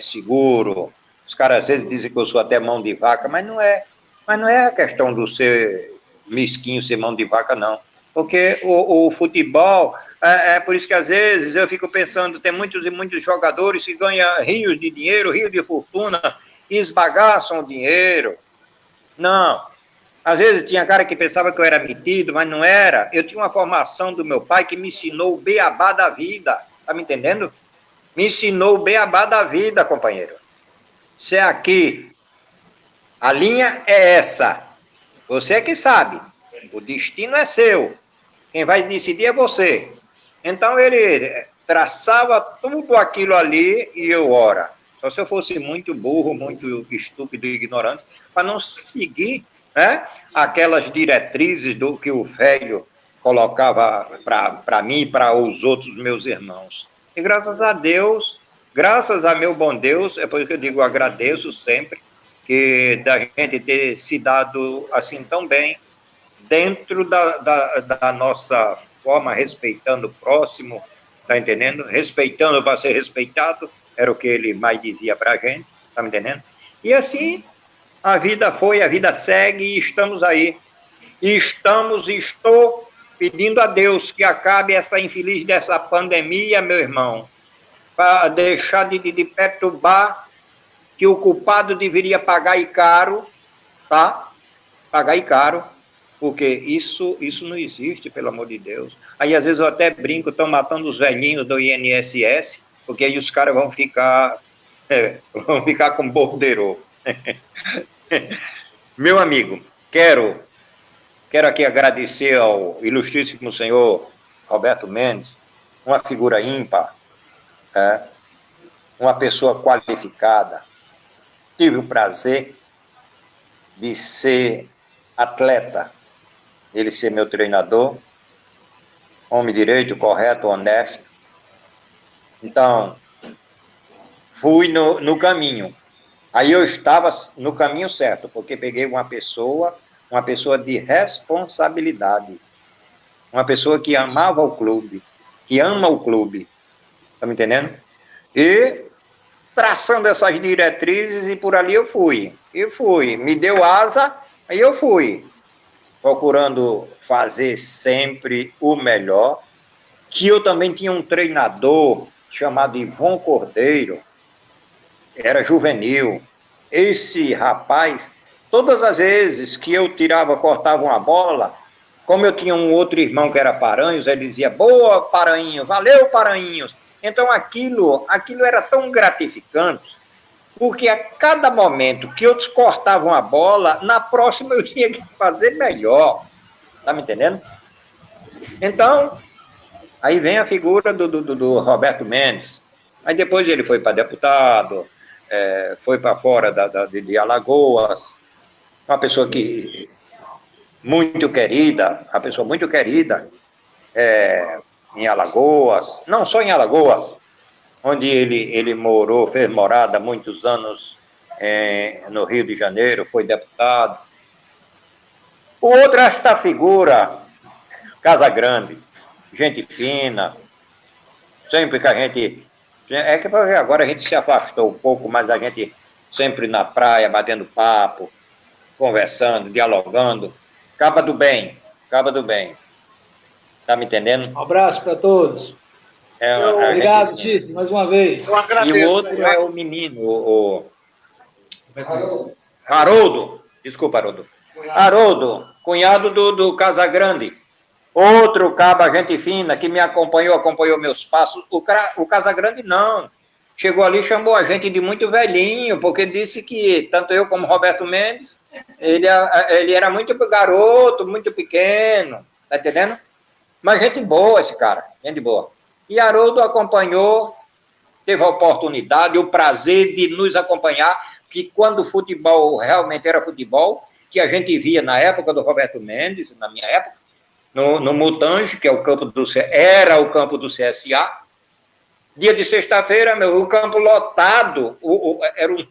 seguro. Os caras às vezes dizem que eu sou até mão de vaca, mas não é. Mas não é a questão do ser mesquinho, ser mão de vaca, não. Porque o futebol, por isso que às vezes eu fico pensando, tem muitos e muitos jogadores que ganham rios de dinheiro, rios de fortuna, e esbagaçam o dinheiro. Não. Às vezes tinha cara que pensava que eu era metido, mas não era. Eu tinha uma formação do meu pai que me ensinou o beabá da vida. Tá me entendendo? Me ensinou o beabá da vida, companheiro. Se é aqui, a linha é essa. Você é que sabe. O destino é seu. Quem vai decidir é você. Então ele traçava tudo aquilo ali e eu, ora. Só se eu fosse muito burro, muito estúpido e ignorante, para não seguir, né, aquelas diretrizes do que o velho colocava para mim e para os outros meus irmãos. E graças a Deus, graças a meu bom Deus, é por isso que eu digo, agradeço sempre, que da gente ter se dado assim tão bem, dentro da nossa forma, respeitando o próximo, tá entendendo? Respeitando para ser respeitado, era o que ele mais dizia para a gente, tá me entendendo? E assim, a vida foi, a vida segue e estamos aí. Estou pedindo a Deus que acabe essa infeliz dessa pandemia, meu irmão, para deixar de perturbar, que o culpado deveria pagar e caro, tá? Pagar e caro, porque isso não existe, pelo amor de Deus. Aí, às vezes, eu até brinco, estão matando os velhinhos do INSS, porque aí os caras vão ficar com borderô. Meu amigo, quero aqui agradecer ao ilustríssimo senhor Roberto Mendes, uma figura ímpar, uma pessoa qualificada. Tive o prazer de ser atleta, ele ser meu treinador, homem direito, correto, honesto. Então, fui no caminho. Aí eu estava no caminho certo, porque peguei uma pessoa de responsabilidade, uma pessoa que amava o clube, que ama o clube, tá me entendendo? E traçando essas diretrizes, e por ali eu fui, me deu asa, aí eu fui, procurando fazer sempre o melhor, que eu também tinha um treinador chamado Ivon Cordeiro, era juvenil. Esse rapaz, todas as vezes que eu cortava uma bola, como eu tinha um outro irmão que era Paranhos, ele dizia, boa, Paranhos, valeu, Paranhos. Então aquilo era tão gratificante, porque a cada momento que eu cortava uma bola, na próxima eu tinha que fazer melhor. Tá me entendendo? Então, aí vem a figura do Roberto Mendes. Aí depois ele foi para deputado, foi para fora de Alagoas, uma pessoa muito querida, uma pessoa muito querida em Alagoas, não só em Alagoas, onde ele morou, fez morada há muitos anos no Rio de Janeiro, foi deputado. O outro, esta figura, Casa Grande, gente fina, sempre que a gente... É que agora a gente se afastou um pouco, mas a gente sempre na praia, batendo papo, conversando, dialogando. Caba do bem. Tá me entendendo? Um abraço para todos. Obrigado, Tito, mais uma vez. Eu agradeço. E o outro é o menino, o Haroldo. Desculpa, Haroldo. Haroldo, cunhado do Casagrande. Outro caba, gente fina, que me acompanhou meus passos. O Casagrande não. Chegou ali e chamou a gente de muito velhinho, porque disse que, tanto eu como Roberto Mendes, ele era muito garoto, muito pequeno, tá entendendo? Mas gente boa esse cara, gente boa. E Haroldo acompanhou, teve a oportunidade, o prazer de nos acompanhar, que quando o futebol realmente era futebol, que a gente via na época do Roberto Mendes, na minha época, no Mutange, que é era o campo do CSA. Dia de sexta-feira, o campo lotado, era o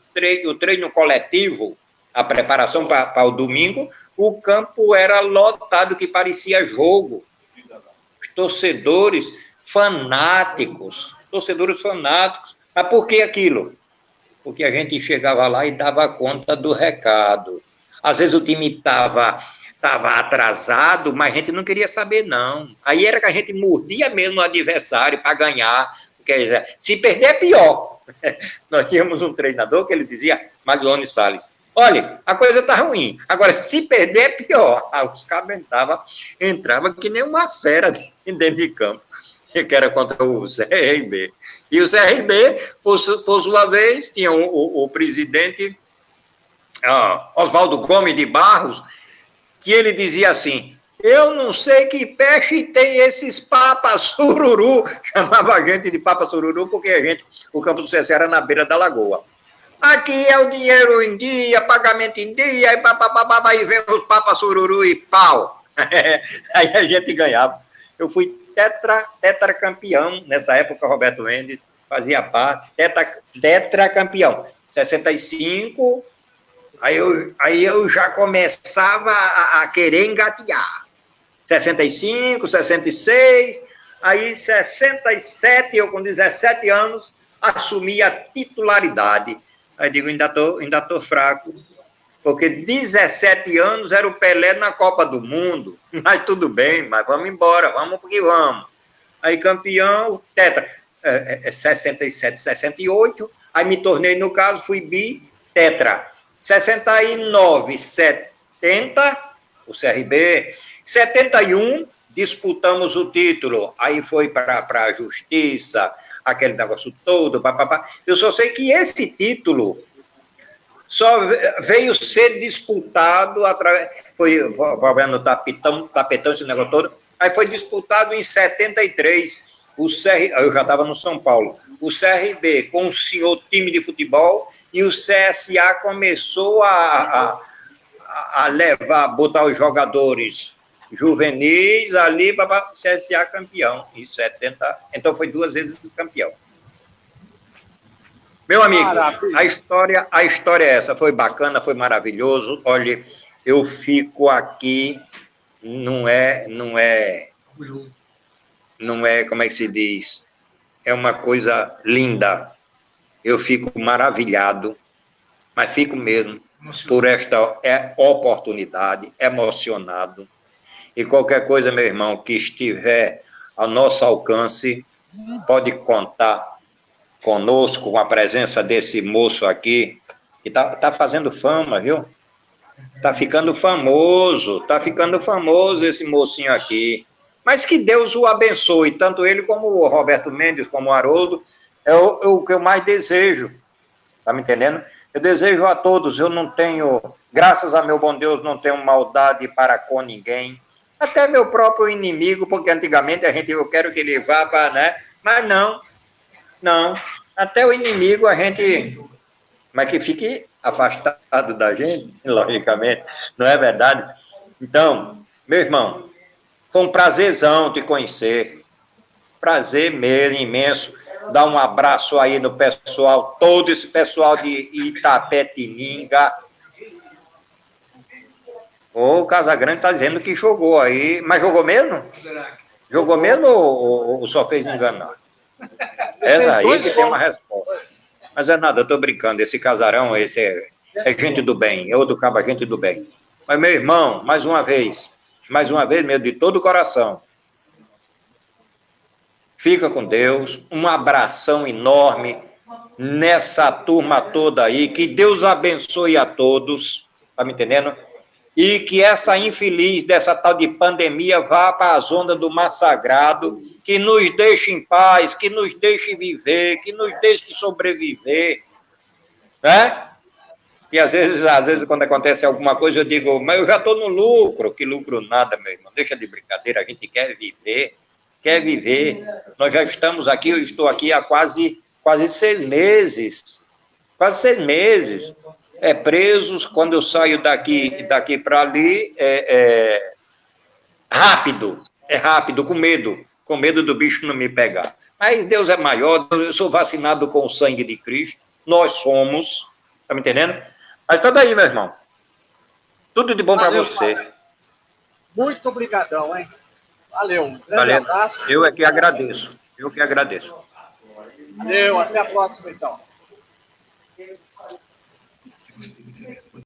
treino coletivo, a preparação para o domingo, o campo era lotado, que parecia jogo. Os torcedores fanáticos. Mas por que aquilo? Porque a gente chegava lá e dava conta do recado. Às vezes o time estava atrasado, mas a gente não queria saber, não. Aí era que a gente mordia mesmo o adversário para ganhar. Quer dizer, se perder é pior. Nós tínhamos um treinador que ele dizia, Maglione Salles, olha, a coisa está ruim, agora se perder é pior. Aí os cabos entravam que nem uma fera dentro de campo, que era contra o CRB. E o CRB, por sua vez, tinha o presidente Oswaldo Gomes de Barros, que ele dizia assim, eu não sei que peixe tem esses papas sururu, chamava a gente de papa sururu, porque o campo do CSA era na beira da lagoa. Aqui é o dinheiro em dia, pagamento em dia, e vem os papas sururu e pau. Aí a gente ganhava. Eu fui tetracampeão, nessa época, Roberto Mendes fazia parte, tetracampeão. 65... Aí eu já começava a querer engatear. 65, 66, aí 67, eu com 17 anos, assumi a titularidade. Aí digo, ainda tô fraco, porque 17 anos era o Pelé na Copa do Mundo. Mas tudo bem, mas vamos embora, vamos porque vamos. Aí campeão, tetra, 67, 68, aí me tornei, no caso, fui tetra. 69, 70, o CRB. 71, disputamos o título. Aí foi para a Justiça, aquele negócio todo. Papapá. Eu só sei que esse título só veio ser disputado através... Foi no tapetão, esse negócio todo. Aí foi disputado em 73. Eu já estava no São Paulo. O CRB com o senhor time de futebol... E o CSA começou a botar os jogadores juvenis ali para o CSA campeão, em 70. Então foi 2 vezes campeão. Meu amigo, a história é essa, foi bacana, foi maravilhoso. Olha, eu fico aqui, não é, como é que se diz? É uma coisa linda. Eu fico maravilhado, mas fico mesmo por esta oportunidade, emocionado. E qualquer coisa, meu irmão, que estiver ao nosso alcance, pode contar conosco, com a presença desse moço aqui, que tá fazendo fama, viu? Tá ficando famoso esse mocinho aqui. Mas que Deus o abençoe, tanto ele como o Roberto Mendes, como o Haroldo, é o que eu mais desejo, tá me entendendo? Eu desejo a todos, eu não tenho, graças a meu bom Deus, não tenho maldade para com ninguém, até meu próprio inimigo, porque antigamente eu quero que ele vá para, né? Mas não, até o inimigo a gente, mas que fique afastado da gente, logicamente, não é verdade? Então, meu irmão, foi um prazerzão te conhecer, prazer mesmo, imenso, dar um abraço aí no pessoal, todo esse pessoal de Itapetininga. O Casagrande está dizendo que jogou aí, mas jogou mesmo? Jogou mesmo ou só fez enganar? Essa aí que tem uma resposta. Mas é nada, eu tô brincando, esse casarão, esse é gente do bem, eu do cabo gente do bem. Mas, meu irmão, mais uma vez, meu, de todo o coração, fica com Deus, um abração enorme nessa turma toda aí, que Deus abençoe a todos, tá me entendendo? E que essa infeliz dessa tal de pandemia vá para a zona do mar sagrado, que nos deixe em paz, que nos deixe viver, que nos deixe sobreviver, né? E às vezes quando acontece alguma coisa, eu digo, mas eu já estou no lucro. Que lucro nada, meu irmão, deixa de brincadeira, a gente quer viver. Nós já estamos aqui, eu estou aqui há quase 6 meses, presos. Quando eu saio daqui para ali, rápido, com medo do bicho não me pegar. Mas Deus é maior, eu sou vacinado com o sangue de Cristo, nós somos, tá me entendendo? Mas tá daí, meu irmão. Tudo de bom para você. Pai. Muito obrigadão, hein? Valeu, um grande abraço. Eu é que agradeço. Valeu, até a próxima, então.